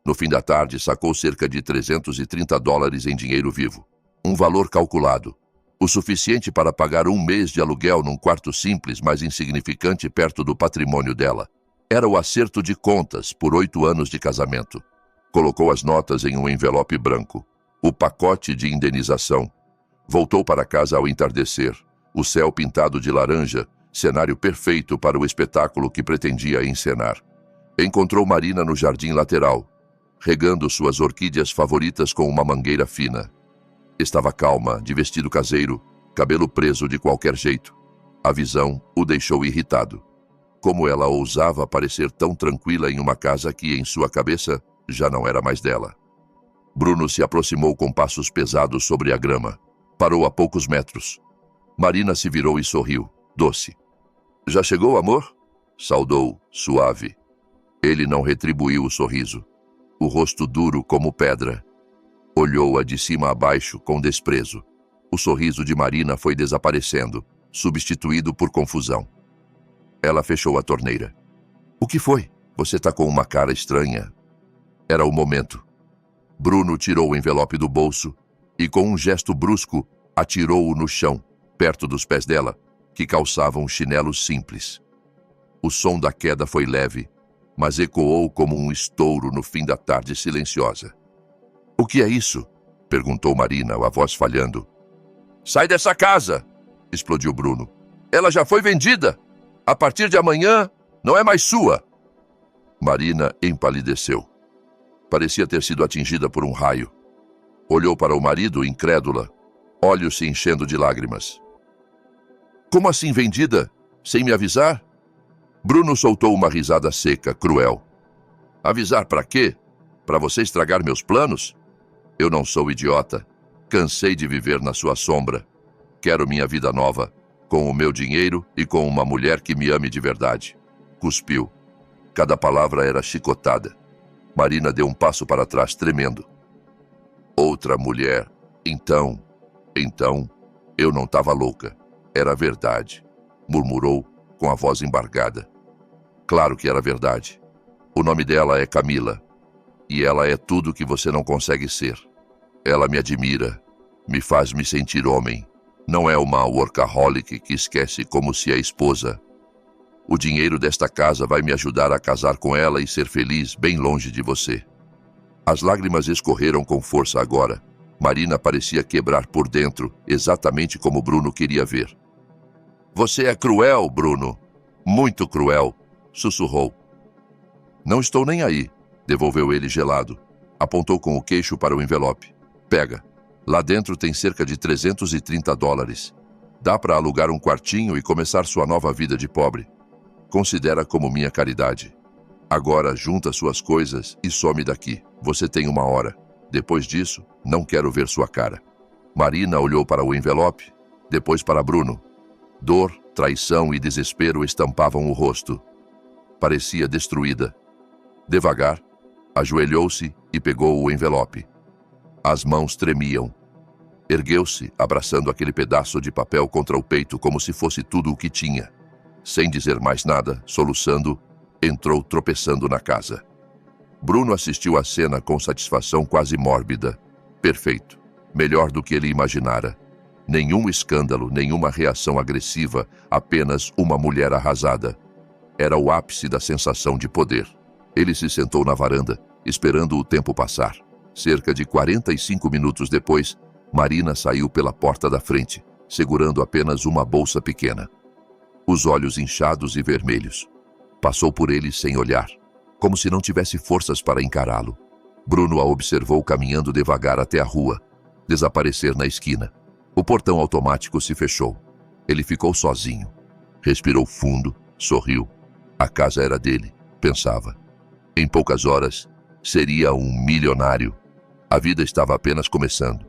No fim da tarde, sacou cerca de $330 em dinheiro vivo. Um valor calculado. O suficiente para pagar um mês de aluguel num quarto simples, mas insignificante perto do patrimônio dela. Era o acerto de contas por 8 anos de casamento. Colocou as notas em um envelope branco. O pacote de indenização. Voltou para casa ao entardecer. O céu pintado de laranja, cenário perfeito para o espetáculo que pretendia encenar. Encontrou Marina no jardim lateral, regando suas orquídeas favoritas com uma mangueira fina. Estava calma, de vestido caseiro, cabelo preso de qualquer jeito. A visão o deixou irritado. Como ela ousava parecer tão tranquila em uma casa que, em sua cabeça, já não era mais dela. Bruno se aproximou com passos pesados sobre a grama. Parou a poucos metros. Marina se virou e sorriu, doce. "Já chegou, amor?" Saudou, suave. Ele não retribuiu o sorriso. O rosto duro como pedra. Olhou-a de cima a baixo com desprezo. O sorriso de Marina foi desaparecendo, substituído por confusão. Ela fechou a torneira. "O que foi? Você tá com uma cara estranha." Era o momento. Bruno tirou o envelope do bolso e, com um gesto brusco, atirou-o no chão, perto dos pés dela, que calçavam chinelos simples. O som da queda foi leve, mas ecoou como um estouro no fim da tarde silenciosa. "O que é isso?" perguntou Marina, a voz falhando. "Sai dessa casa!" explodiu Bruno. "Ela já foi vendida! A partir de amanhã, não é mais sua!" Marina empalideceu. Parecia ter sido atingida por um raio. Olhou para o marido, incrédula, olhos se enchendo de lágrimas. "Como assim vendida? Sem me avisar?" Bruno soltou uma risada seca, cruel. "Avisar para quê? Para você estragar meus planos? Eu não sou idiota. Cansei de viver na sua sombra. Quero minha vida nova, com o meu dinheiro e com uma mulher que me ame de verdade." Cuspiu. Cada palavra era chicotada. Marina deu um passo para trás, tremendo. "Outra mulher. Então, eu não estava louca. Era verdade", murmurou com a voz embargada. Claro que era verdade. O nome dela é Camila. E ela é tudo que você não consegue ser. Ela me admira, me faz me sentir homem. Não é uma workaholic que esquece como se é esposa. O dinheiro desta casa vai me ajudar a casar com ela e ser feliz bem longe de você. As lágrimas escorreram com força agora. Marina parecia quebrar por dentro, exatamente como Bruno queria ver. "Você é cruel, Bruno. Muito cruel", sussurrou. "Não estou nem aí", devolveu ele gelado. Apontou com o queixo para o envelope. "Pega. Lá dentro tem cerca de $330. Dá para alugar um quartinho e começar sua nova vida de pobre. Considera como minha caridade. Agora junta suas coisas e some daqui. Você tem 1 hora. Depois disso, não quero ver sua cara." Marina olhou para o envelope, depois para Bruno. Dor, traição e desespero estampavam o rosto. Parecia destruída. Devagar, ajoelhou-se e pegou o envelope. As mãos tremiam. Ergueu-se, abraçando aquele pedaço de papel contra o peito como se fosse tudo o que tinha. Sem dizer mais nada, soluçando, entrou tropeçando na casa. Bruno assistiu à cena com satisfação quase mórbida. Perfeito. Melhor do que ele imaginara. Nenhum escândalo, nenhuma reação agressiva, apenas uma mulher arrasada. Era o ápice da sensação de poder. Ele se sentou na varanda, esperando o tempo passar. Cerca de 45 minutos depois, Marina saiu pela porta da frente, segurando apenas uma bolsa pequena. Os olhos inchados e vermelhos. Passou por ele sem olhar, como se não tivesse forças para encará-lo. Bruno a observou caminhando devagar até a rua, desaparecer na esquina. O portão automático se fechou. Ele ficou sozinho. Respirou fundo, sorriu. A casa era dele, pensava. Em poucas horas, seria um milionário. A vida estava apenas começando.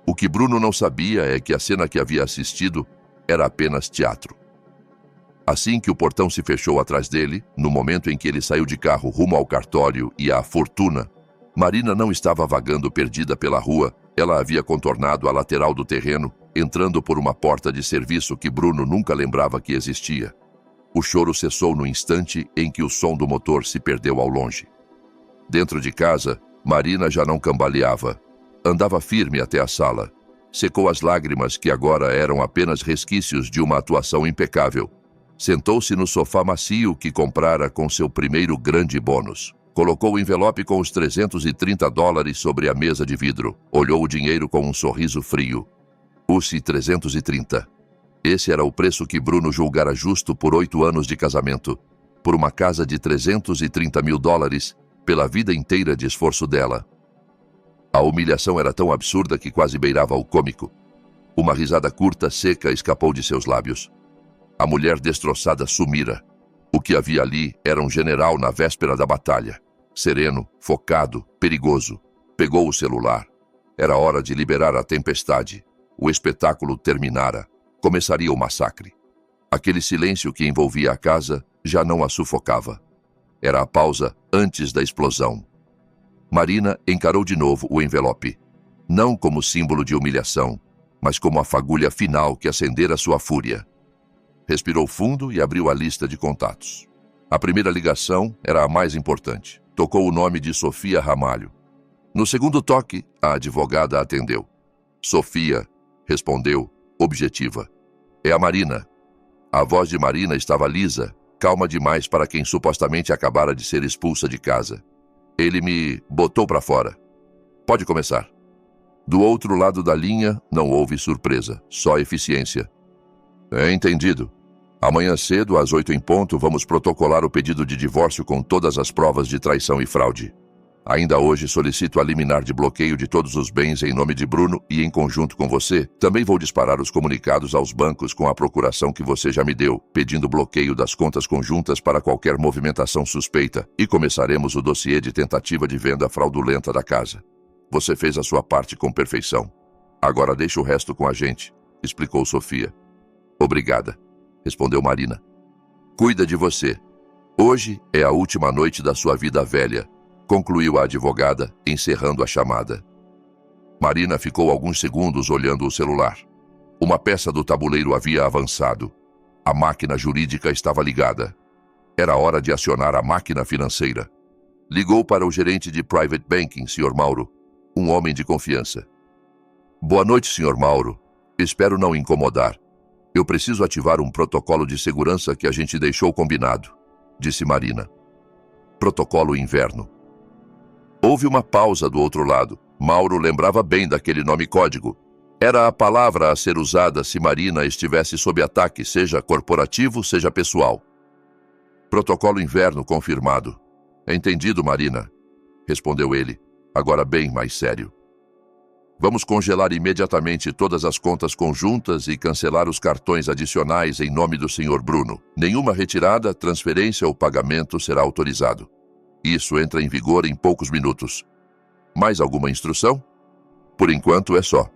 O que Bruno não sabia é que a cena que havia assistido era apenas teatro. Assim que o portão se fechou atrás dele, no momento em que ele saiu de carro rumo ao cartório e à fortuna, Marina não estava vagando perdida pela rua. Ela havia contornado a lateral do terreno, entrando por uma porta de serviço que Bruno nunca lembrava que existia. O choro cessou no instante em que o som do motor se perdeu ao longe. Dentro de casa, Marina já não cambaleava. Andava firme até a sala. Secou as lágrimas que agora eram apenas resquícios de uma atuação impecável. Sentou-se no sofá macio que comprara com seu primeiro grande bônus. Colocou o envelope com os $330 sobre a mesa de vidro. Olhou o dinheiro com um sorriso frio. Os 330. Esse era o preço que Bruno julgara justo por 8 anos de casamento. Por uma casa de $330 mil, pela vida inteira de esforço dela. A humilhação era tão absurda que quase beirava o cômico. Uma risada curta, seca, escapou de seus lábios. A mulher destroçada sumira. O que havia ali era um general na véspera da batalha. Sereno, focado, perigoso. Pegou o celular. Era hora de liberar a tempestade. O espetáculo terminara. Começaria o massacre. Aquele silêncio que envolvia a casa já não a sufocava. Era a pausa antes da explosão. Marina encarou de novo o envelope. Não como símbolo de humilhação, mas como a fagulha final que acendera sua fúria. Respirou fundo e abriu a lista de contatos. A primeira ligação era a mais importante. Tocou o nome de Sofia Ramalho. No segundo toque, a advogada atendeu. Sofia, respondeu, objetiva. É a Marina. A voz de Marina estava lisa, calma demais para quem supostamente acabara de ser expulsa de casa. Ele me botou para fora. Pode começar. Do outro lado da linha, não houve surpresa, só eficiência. É entendido. Amanhã cedo, às 8 em ponto, vamos protocolar o pedido de divórcio com todas as provas de traição e fraude. Ainda hoje solicito a liminar de bloqueio de todos os bens em nome de Bruno e em conjunto com você, também vou disparar os comunicados aos bancos com a procuração que você já me deu, pedindo bloqueio das contas conjuntas para qualquer movimentação suspeita, e começaremos o dossiê de tentativa de venda fraudulenta da casa. Você fez a sua parte com perfeição. Agora deixa o resto com a gente, explicou Sofia. Obrigada, respondeu Marina. Cuida de você. Hoje é a última noite da sua vida velha, concluiu a advogada, encerrando a chamada. Marina ficou alguns segundos olhando o celular. Uma peça do tabuleiro havia avançado. A máquina jurídica estava ligada. Era hora de acionar a máquina financeira. Ligou para o gerente de Private Banking, Sr. Mauro, um homem de confiança. Boa noite, Sr. Mauro. Espero não incomodar. Eu preciso ativar um protocolo de segurança que a gente deixou combinado, disse Marina. Protocolo inverno. Houve uma pausa do outro lado. Mauro lembrava bem daquele nome código. Era a palavra a ser usada se Marina estivesse sob ataque, seja corporativo, seja pessoal. Protocolo inverno confirmado. Entendido, Marina, respondeu ele, agora bem mais sério. Vamos congelar imediatamente todas as contas conjuntas e cancelar os cartões adicionais em nome do Sr. Bruno. Nenhuma retirada, transferência ou pagamento será autorizado. Isso entra em vigor em poucos minutos. Mais alguma instrução? Por enquanto é só.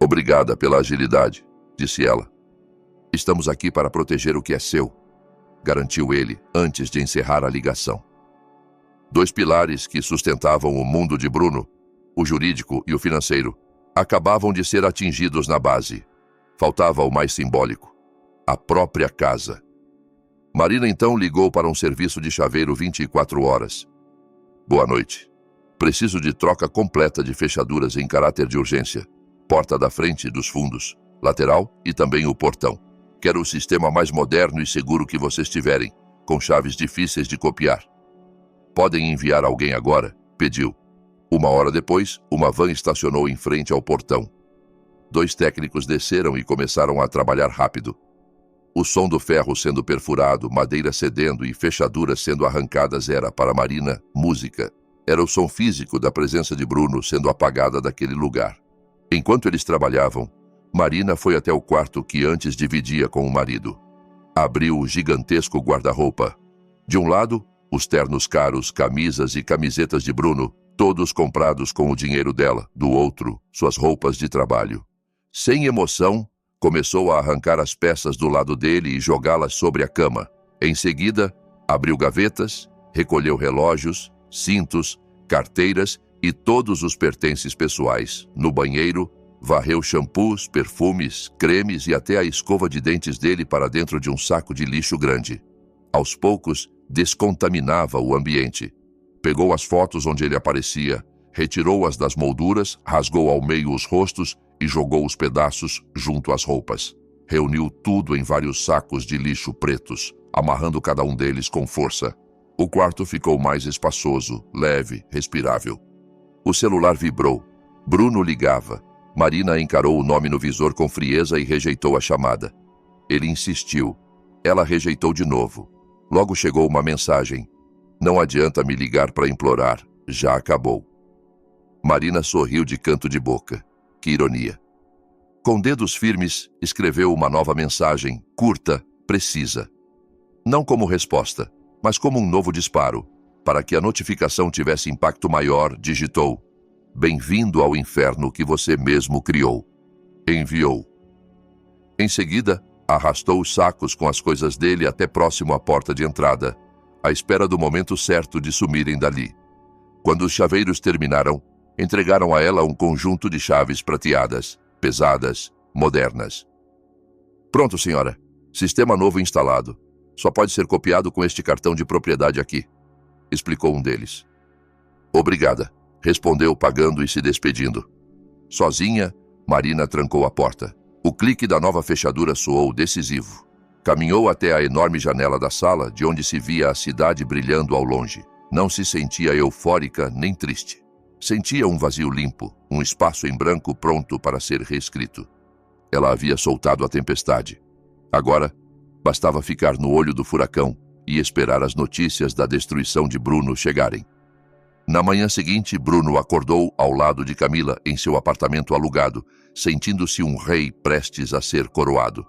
Obrigada pela agilidade, disse ela. Estamos aqui para proteger o que é seu, garantiu ele antes de encerrar a ligação. Dois pilares que sustentavam o mundo de Bruno, o jurídico e o financeiro, acabavam de ser atingidos na base. Faltava o mais simbólico, a própria casa. Marina então ligou para um serviço de chaveiro 24 horas. Boa noite. Preciso de troca completa de fechaduras em caráter de urgência. Porta da frente, dos fundos, lateral e também o portão. Quero o sistema mais moderno e seguro que vocês tiverem, com chaves difíceis de copiar. Podem enviar alguém agora? Pediu. 1 hora depois, uma van estacionou em frente ao portão. 2 técnicos desceram e começaram a trabalhar rápido. O som do ferro sendo perfurado, madeira cedendo e fechaduras sendo arrancadas era, para Marina, música. Era o som físico da presença de Bruno sendo apagada daquele lugar. Enquanto eles trabalhavam, Marina foi até o quarto que antes dividia com o marido. Abriu o gigantesco guarda-roupa. De um lado, os ternos caros, camisas e camisetas de Bruno, todos comprados com o dinheiro dela. Do outro, suas roupas de trabalho. Sem emoção, começou a arrancar as peças do lado dele e jogá-las sobre a cama. Em seguida, abriu gavetas, recolheu relógios, cintos, carteiras e todos os pertences pessoais. No banheiro, varreu shampoos, perfumes, cremes e até a escova de dentes dele para dentro de um saco de lixo grande. Aos poucos, descontaminava o ambiente. Pegou as fotos onde ele aparecia, retirou-as das molduras, rasgou ao meio os rostos e jogou os pedaços junto às roupas. Reuniu tudo em vários sacos de lixo pretos, amarrando cada um deles com força. O quarto ficou mais espaçoso, leve, respirável. O celular vibrou. Bruno ligava. Marina encarou o nome no visor com frieza e rejeitou a chamada. Ele insistiu. Ela rejeitou de novo. Logo chegou uma mensagem. Não adianta me ligar para implorar. Já acabou. Marina sorriu de canto de boca. Que ironia. Com dedos firmes, escreveu uma nova mensagem, curta, precisa. Não como resposta, mas como um novo disparo. Para que a notificação tivesse impacto maior, digitou: Bem-vindo ao inferno que você mesmo criou. Enviou. Em seguida, arrastou os sacos com as coisas dele até próximo à porta de entrada, à espera do momento certo de sumirem dali. Quando os chaveiros terminaram, entregaram a ela um conjunto de chaves prateadas, pesadas, modernas. Pronto, senhora. Sistema novo instalado. Só pode ser copiado com este cartão de propriedade aqui, explicou um deles. Obrigada, respondeu pagando e se despedindo. Sozinha, Marina trancou a porta. O clique da nova fechadura soou decisivo. Caminhou até a enorme janela da sala, de onde se via a cidade brilhando ao longe. Não se sentia eufórica nem triste. Sentia um vazio limpo, um espaço em branco pronto para ser reescrito. Ela havia soltado a tempestade. Agora, bastava ficar no olho do furacão e esperar as notícias da destruição de Bruno chegarem. Na manhã seguinte, Bruno acordou ao lado de Camila em seu apartamento alugado, sentindo-se um rei prestes a ser coroado.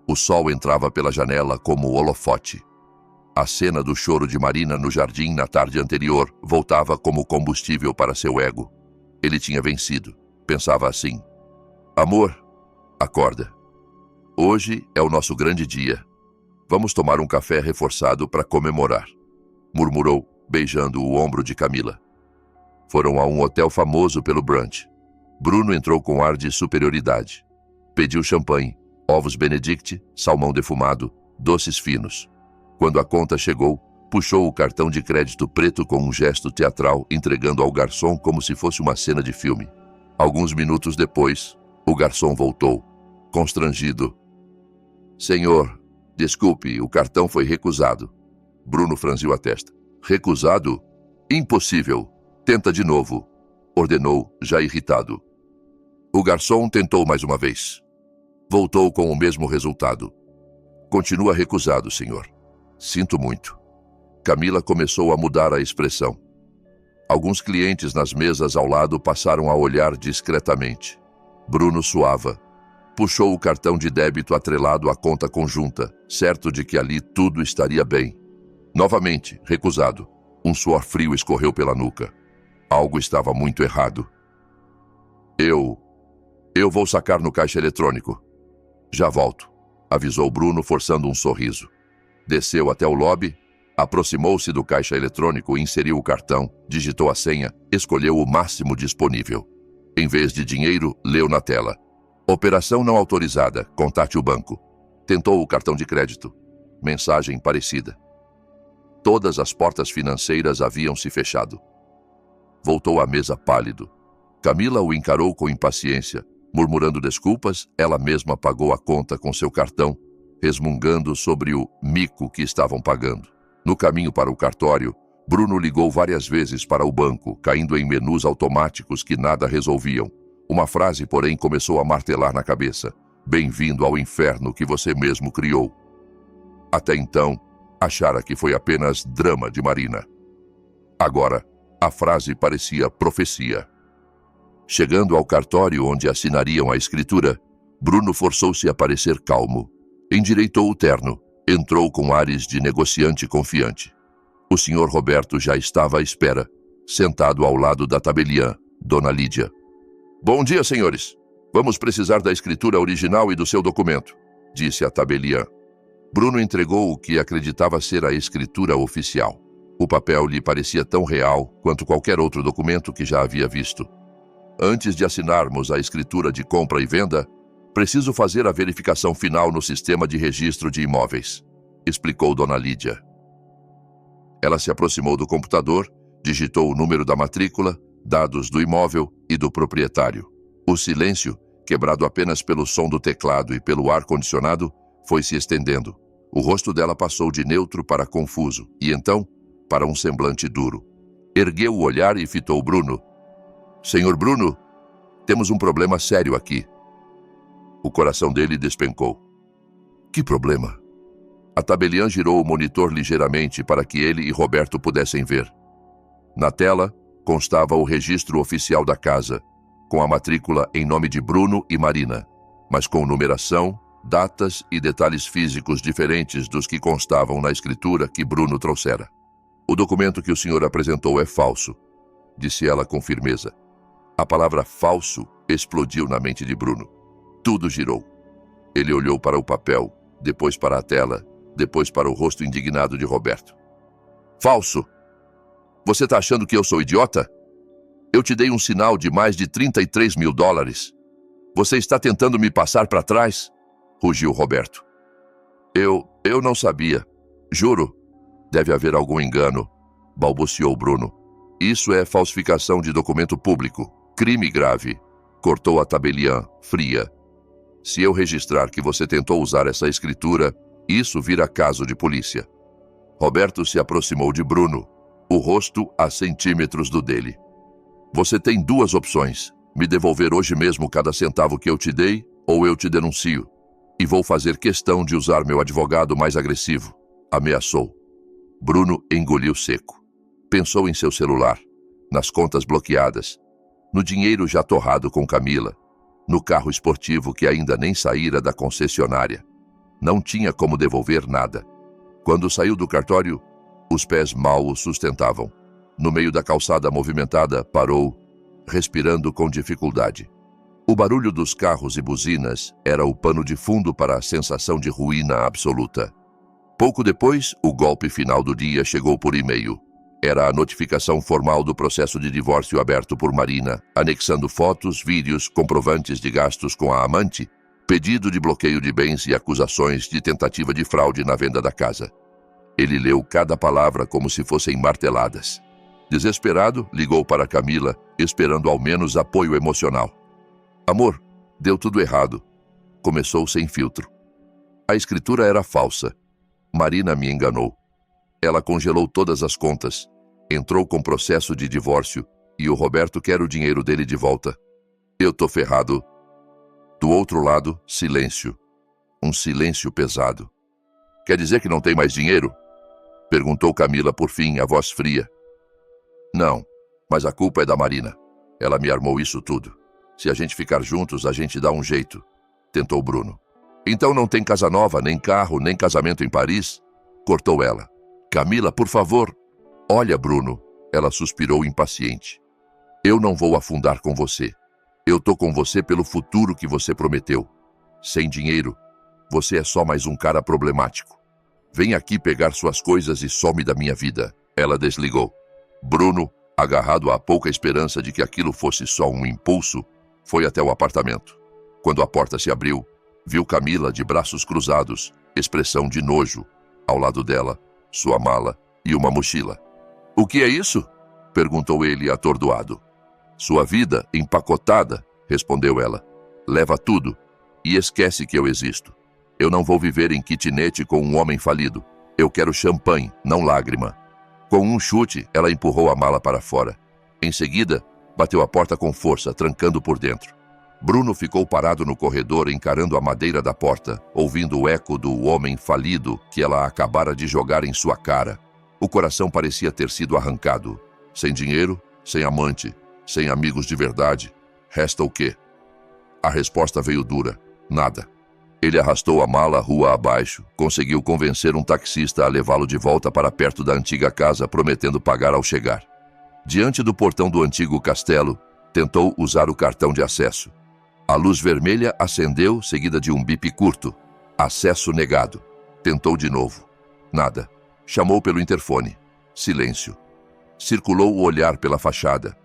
O sol entrava pela janela como holofote. A cena do choro de Marina no jardim na tarde anterior voltava como combustível para seu ego. Ele tinha vencido. Pensava assim: Amor, acorda. Hoje é o nosso grande dia. Vamos tomar um café reforçado para comemorar, murmurou, beijando o ombro de Camila. Foram a um hotel famoso pelo brunch. Bruno entrou com ar de superioridade. Pediu champanhe, ovos Benedict, salmão defumado, doces finos. Quando a conta chegou, puxou o cartão de crédito preto com um gesto teatral, entregando ao garçom como se fosse uma cena de filme. Alguns minutos depois, o garçom voltou, constrangido. Senhor, desculpe, o cartão foi recusado. Bruno franziu a testa. Recusado? Impossível. Tenta de novo, ordenou, já irritado. O garçom tentou mais uma vez. Voltou com o mesmo resultado. Continua recusado, senhor. Sinto muito. Camila começou a mudar a expressão. Alguns clientes nas mesas ao lado passaram a olhar discretamente. Bruno suava. Puxou o cartão de débito atrelado à conta conjunta, certo de que ali tudo estaria bem. Novamente, recusado. Um suor frio escorreu pela nuca. Algo estava muito errado. Eu vou sacar no caixa eletrônico. Já volto, avisou Bruno, forçando um sorriso. Desceu até o lobby, aproximou-se do caixa eletrônico, inseriu o cartão, digitou a senha, escolheu o máximo disponível. Em vez de dinheiro, leu na tela: Operação não autorizada, contate o banco. Tentou o cartão de crédito. Mensagem parecida. Todas as portas financeiras haviam se fechado. Voltou à mesa pálido. Camila o encarou com impaciência. Murmurando desculpas, ela mesma pagou a conta com seu cartão, resmungando sobre o mico que estavam pagando. No caminho para o cartório, Bruno ligou várias vezes para o banco, caindo em menus automáticos que nada resolviam. Uma frase, porém, começou a martelar na cabeça: Bem-vindo ao inferno que você mesmo criou. Até então, achara que foi apenas drama de Marina. Agora, a frase parecia profecia. Chegando ao cartório onde assinariam a escritura, Bruno forçou-se a parecer calmo. Endireitou o terno, Entrou com ares de negociante confiante. O Sr. Roberto já estava à espera, sentado ao lado da tabeliã, Dona Lídia. Bom dia, senhores. Vamos precisar da escritura original e do seu documento, disse a tabeliã. Bruno entregou o que acreditava ser a escritura oficial. O papel lhe parecia tão real quanto qualquer outro documento que já havia visto. Antes de assinarmos a escritura de compra e venda, preciso fazer a verificação final no sistema de registro de imóveis, explicou Dona Lídia. Ela se aproximou do computador, digitou o número da matrícula, dados do imóvel e do proprietário. O silêncio, quebrado apenas pelo som do teclado e pelo ar-condicionado, foi se estendendo. O rosto dela passou de neutro para confuso e então para um semblante duro. Ergueu o olhar e fitou Bruno. Senhor Bruno, temos um problema sério aqui. O coração dele despencou. Que problema? A tabeliã girou o monitor ligeiramente para que ele e Roberto pudessem ver. Na tela, constava o registro oficial da casa, com a matrícula em nome de Bruno e Marina, mas com numeração, datas e detalhes físicos diferentes dos que constavam na escritura que Bruno trouxera. O documento que o senhor apresentou é falso, disse ela com firmeza. A palavra falso explodiu na mente de Bruno. Tudo girou. Ele olhou para o papel, depois para a tela, depois para o rosto indignado de Roberto. Falso! Você está achando que eu sou idiota? Eu te dei um sinal de mais de $33 mil. Você está tentando me passar para trás? Rugiu Roberto. Eu não sabia. Juro. Deve haver algum engano, balbuciou Bruno. Isso é falsificação de documento público. Crime grave. Cortou a tabeliã, fria. Se eu registrar que você tentou usar essa escritura, isso vira caso de polícia. Roberto se aproximou de Bruno, o rosto a centímetros do dele. Você tem duas opções: me devolver hoje mesmo cada centavo que eu te dei, ou eu te denuncio. E vou fazer questão de usar meu advogado mais agressivo, ameaçou. Bruno engoliu seco. Pensou em seu celular, nas contas bloqueadas, no dinheiro já torrado com Camila, no carro esportivo que ainda nem saíra da concessionária. Não tinha como devolver nada. Quando saiu do cartório, os pés mal o sustentavam. No meio da calçada movimentada, parou, respirando com dificuldade. O barulho dos carros e buzinas era o pano de fundo para a sensação de ruína absoluta. Pouco depois, o golpe final do dia chegou por e-mail. Era a notificação formal do processo de divórcio aberto por Marina, anexando fotos, vídeos, comprovantes de gastos com a amante, pedido de bloqueio de bens e acusações de tentativa de fraude na venda da casa. Ele leu cada palavra como se fossem marteladas. Desesperado, ligou para Camila, esperando ao menos apoio emocional. Amor, deu tudo errado. Começou sem filtro. A escritura era falsa. Marina me enganou. Ela congelou todas as contas, entrou com processo de divórcio e o Roberto quer o dinheiro dele de volta. Eu tô ferrado. Do outro lado, silêncio. Um silêncio pesado. Quer dizer que não tem mais dinheiro? Perguntou Camila por fim, a voz fria. Não, mas a culpa é da Marina. Ela me armou isso tudo. Se a gente ficar juntos, a gente dá um jeito, tentou Bruno. Então não tem casa nova, nem carro, nem casamento em Paris? Cortou ela. Camila, por favor. Olha, Bruno, ela suspirou impaciente. Eu não vou afundar com você. Eu tô com você pelo futuro que você prometeu. Sem dinheiro, você é só mais um cara problemático. Vem aqui pegar suas coisas e some da minha vida. Ela desligou. Bruno, agarrado à pouca esperança de que aquilo fosse só um impulso, foi até o apartamento. Quando a porta se abriu, viu Camila de braços cruzados, expressão de nojo. Ao lado dela, sua mala e uma mochila. O que é isso? Perguntou ele atordoado. Sua vida empacotada, respondeu ela. Leva tudo e esquece que eu existo. Eu não vou viver em kitnet com um homem falido. Eu quero champanhe, não lágrima. Com um chute, ela empurrou a mala para fora. Em seguida, bateu a porta com força, trancando por dentro. Bruno ficou parado no corredor, encarando a madeira da porta, ouvindo o eco do homem falido que ela acabara de jogar em sua cara. O coração parecia ter sido arrancado. Sem dinheiro, sem amante, sem amigos de verdade. Resta o quê? A resposta veio dura. Nada. Ele arrastou a mala rua abaixo, conseguiu convencer um taxista a levá-lo de volta para perto da antiga casa, prometendo pagar ao chegar. Diante do portão do antigo castelo, tentou usar o cartão de acesso. A luz vermelha acendeu, seguida de um bip curto. Acesso negado. Tentou de novo. Nada. Chamou pelo interfone. Silêncio. Circulou o olhar pela fachada.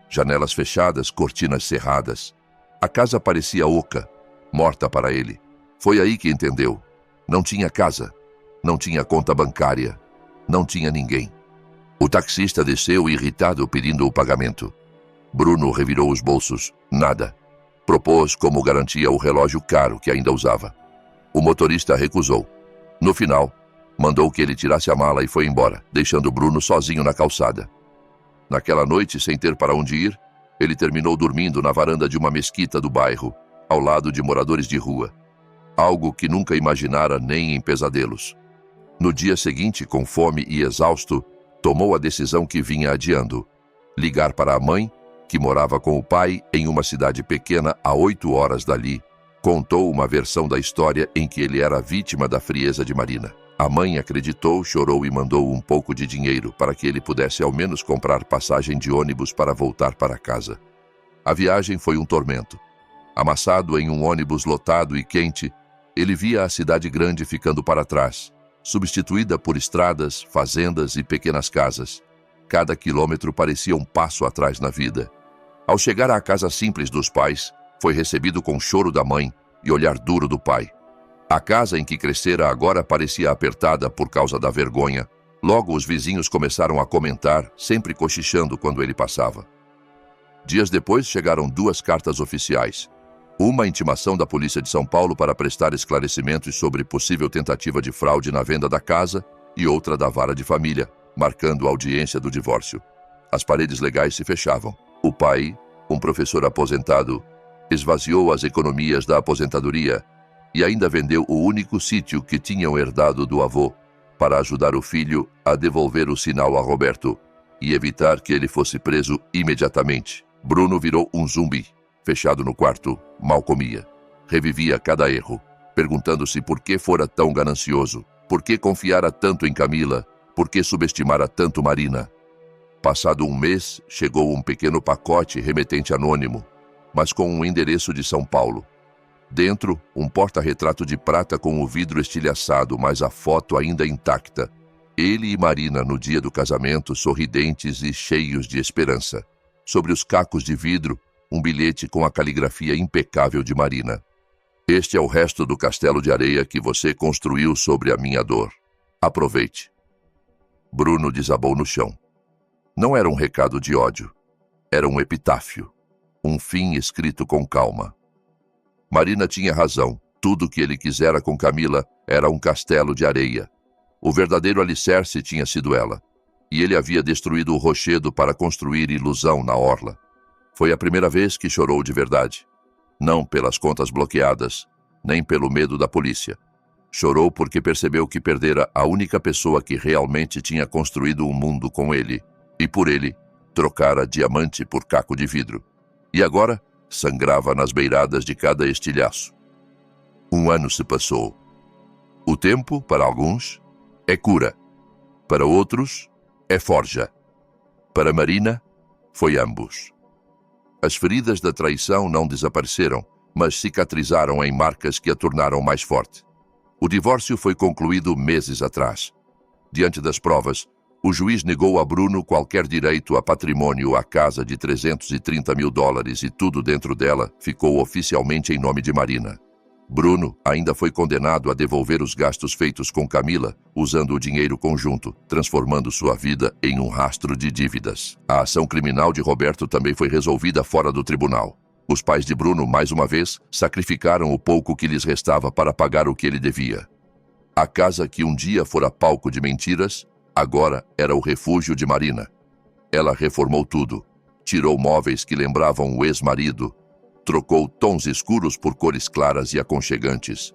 Janelas fechadas, cortinas cerradas. A casa parecia oca, morta para ele. Foi aí que entendeu. Não tinha casa. Não tinha conta bancária. Não tinha ninguém. O taxista desceu irritado pedindo o pagamento. Bruno revirou os bolsos. Nada. Propôs como garantia o relógio caro que ainda usava. O motorista recusou. No final, mandou que ele tirasse a mala e foi embora, deixando Bruno sozinho na calçada. Naquela noite, sem ter para onde ir, ele terminou dormindo na varanda de uma mesquita do bairro, ao lado de moradores de rua. Algo que nunca imaginara nem em pesadelos. No dia seguinte, com fome e exausto, tomou a decisão que vinha adiando: ligar para a mãe, que morava com o pai em uma cidade pequena a 8 horas dali. Contou uma versão da história em que ele era vítima da frieza de Marina. A mãe acreditou, chorou e mandou um pouco de dinheiro para que ele pudesse ao menos comprar passagem de ônibus para voltar para casa. A viagem foi um tormento. Amassado em um ônibus lotado e quente, ele via a cidade grande ficando para trás, substituída por estradas, fazendas e pequenas casas. Cada quilômetro parecia um passo atrás na vida. Ao chegar à casa simples dos pais, foi recebido com choro da mãe e olhar duro do pai. A casa em que crescera agora parecia apertada por causa da vergonha. Logo os vizinhos começaram a comentar, sempre cochichando quando ele passava. Dias depois chegaram 2 cartas oficiais. Uma intimação da Polícia de São Paulo para prestar esclarecimentos sobre possível tentativa de fraude na venda da casa e outra da Vara de Família, marcando a audiência do divórcio. As paredes legais se fechavam. O pai, um professor aposentado, esvaziou as economias da aposentadoria e ainda vendeu o único sítio que tinham herdado do avô para ajudar o filho a devolver o sinal a Roberto e evitar que ele fosse preso imediatamente. Bruno virou um zumbi, fechado no quarto, mal comia. Revivia cada erro, perguntando-se por que fora tão ganancioso, por que confiara tanto em Camila, por que subestimara tanto Marina. Passado um mês, chegou um pequeno pacote remetente anônimo, mas com um endereço de São Paulo. Dentro, um porta-retrato de prata com o vidro estilhaçado, mas a foto ainda intacta. Ele e Marina no dia do casamento, sorridentes e cheios de esperança. Sobre os cacos de vidro, um bilhete com a caligrafia impecável de Marina. Este é o resto do castelo de areia que você construiu sobre a minha dor. Aproveite. Bruno desabou no chão. Não era um recado de ódio. Era um epitáfio. Um fim escrito com calma. Marina tinha razão. Tudo o que ele quisera com Camila era um castelo de areia. O verdadeiro alicerce tinha sido ela. E ele havia destruído o rochedo para construir ilusão na orla. Foi a primeira vez que chorou de verdade. Não pelas contas bloqueadas, nem pelo medo da polícia. Chorou porque percebeu que perdera a única pessoa que realmente tinha construído um mundo com ele. E por ele, trocara diamante por caco de vidro. E agora, sangrava nas beiradas de cada estilhaço. 1 ano se passou. O tempo, para alguns, é cura. Para outros, é forja. Para Marina, foi ambos. As feridas da traição não desapareceram, mas cicatrizaram em marcas que a tornaram mais forte. O divórcio foi concluído meses atrás. Diante das provas, o juiz negou a Bruno qualquer direito a patrimônio. A casa de $330 mil e tudo dentro dela ficou oficialmente em nome de Marina. Bruno ainda foi condenado a devolver os gastos feitos com Camila, usando o dinheiro conjunto, transformando sua vida em um rastro de dívidas. A ação criminal de Roberto também foi resolvida fora do tribunal. Os pais de Bruno, mais uma vez, sacrificaram o pouco que lhes restava para pagar o que ele devia. A casa que um dia fora palco de mentiras, agora era o refúgio de Marina. Ela reformou tudo, tirou móveis que lembravam o ex-marido, trocou tons escuros por cores claras e aconchegantes.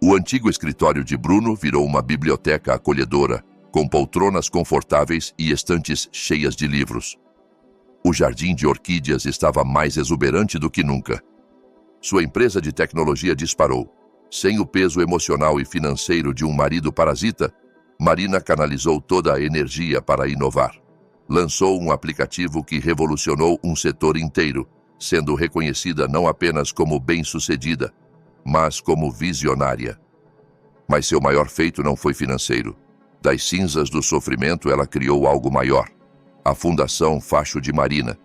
O antigo escritório de Bruno virou uma biblioteca acolhedora, com poltronas confortáveis e estantes cheias de livros. O jardim de orquídeas estava mais exuberante do que nunca. Sua empresa de tecnologia disparou. Sem o peso emocional e financeiro de um marido parasita, Marina canalizou toda a energia para inovar. Lançou um aplicativo que revolucionou um setor inteiro, sendo reconhecida não apenas como bem-sucedida, mas como visionária. Mas seu maior feito não foi financeiro. Das cinzas do sofrimento, ela criou algo maior. A Fundação Facho de Marina,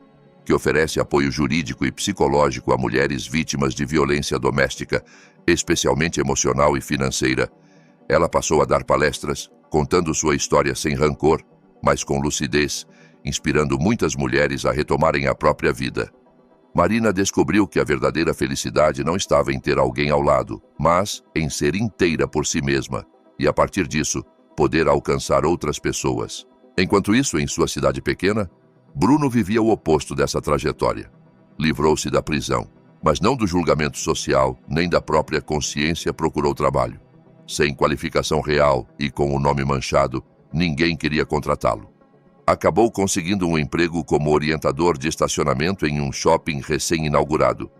que oferece apoio jurídico e psicológico a mulheres vítimas de violência doméstica, especialmente emocional e financeira. Ela passou a dar palestras, contando sua história sem rancor, mas com lucidez, inspirando muitas mulheres a retomarem a própria vida. Marina descobriu que a verdadeira felicidade não estava em ter alguém ao lado, mas em ser inteira por si mesma e, a partir disso, poder alcançar outras pessoas. Enquanto isso, em sua cidade pequena, Bruno vivia o oposto dessa trajetória. Livrou-se da prisão, mas não do julgamento social, nem da própria consciência procurou trabalho. Sem qualificação real e com o nome manchado, ninguém queria contratá-lo. Acabou conseguindo um emprego como orientador de estacionamento em um shopping recém-inaugurado.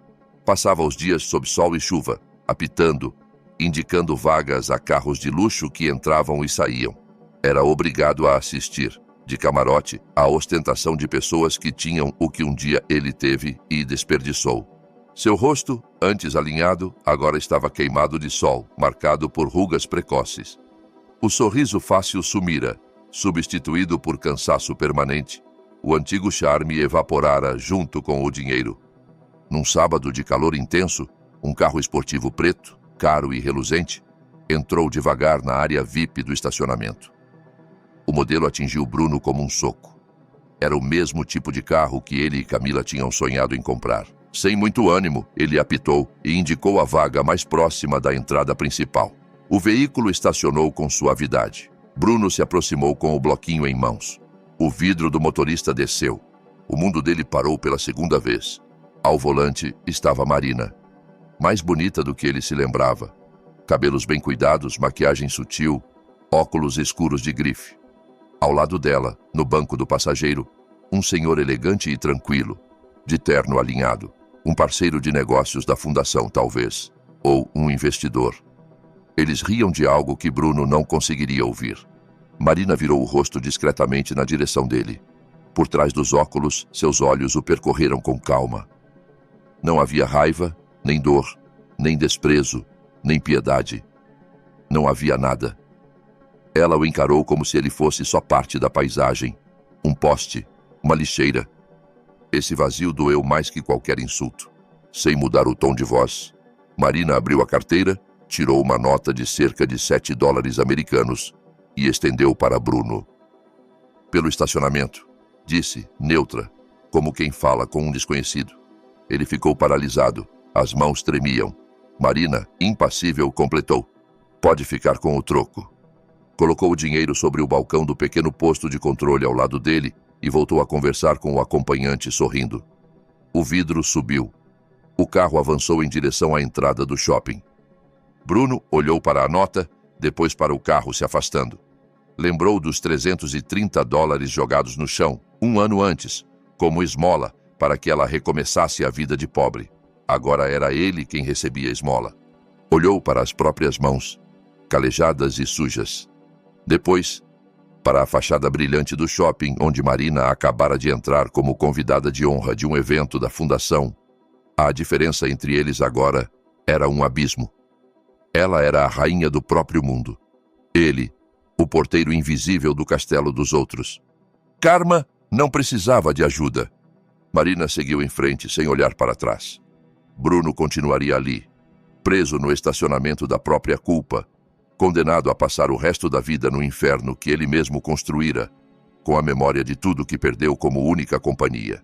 Passava os dias sob sol e chuva, apitando, indicando vagas a carros de luxo que entravam e saíam. Era obrigado a assistir, de camarote, à ostentação de pessoas que tinham o que um dia ele teve e desperdiçou. Seu rosto, antes alinhado, agora estava queimado de sol, marcado por rugas precoces. O sorriso fácil sumira, substituído por cansaço permanente. O antigo charme evaporara junto com o dinheiro. Num sábado de calor intenso, um carro esportivo preto, caro e reluzente, entrou devagar na área VIP do estacionamento. O modelo atingiu Bruno como um soco. Era o mesmo tipo de carro que ele e Camila tinham sonhado em comprar. Sem muito ânimo, ele apitou e indicou a vaga mais próxima da entrada principal. O veículo estacionou com suavidade. Bruno se aproximou com o bloquinho em mãos. O vidro do motorista desceu. O mundo dele parou pela segunda vez. Ao volante estava Marina, mais bonita do que ele se lembrava. Cabelos bem cuidados, maquiagem sutil, óculos escuros de grife. Ao lado dela, no banco do passageiro, um senhor elegante e tranquilo, de terno alinhado. Um parceiro de negócios da fundação, talvez, ou um investidor. Eles riam de algo que Bruno não conseguiria ouvir. Marina virou o rosto discretamente na direção dele. Por trás dos óculos, seus olhos o percorreram com calma. Não havia raiva, nem dor, nem desprezo, nem piedade. Não havia nada. Ela o encarou como se ele fosse só parte da paisagem, um poste, uma lixeira. Esse vazio doeu mais que qualquer insulto. Sem mudar o tom de voz, Marina abriu a carteira, tirou uma nota de cerca de $7 americanos e estendeu para Bruno. Pelo estacionamento, disse, neutra, como quem fala com um desconhecido. Ele ficou paralisado, as mãos tremiam. Marina, impassível, completou. Pode ficar com o troco. Colocou o dinheiro sobre o balcão do pequeno posto de controle ao lado dele e voltou a conversar com o acompanhante sorrindo. O vidro subiu. O carro avançou em direção à entrada do shopping. Bruno olhou para a nota, depois para o carro se afastando. Lembrou dos $330 jogados no chão, um ano antes, como esmola, para que ela recomeçasse a vida de pobre. Agora era ele quem recebia esmola. Olhou para as próprias mãos, calejadas e sujas. Depois, para a fachada brilhante do shopping, onde Marina acabara de entrar como convidada de honra de um evento da fundação. A diferença entre eles agora era um abismo. Ela era a rainha do próprio mundo. Ele, o porteiro invisível do castelo dos outros. Karma não precisava de ajuda. Marina seguiu em frente sem olhar para trás. Bruno continuaria ali, preso no estacionamento da própria culpa, condenado a passar o resto da vida no inferno que ele mesmo construíra, com a memória de tudo que perdeu como única companhia.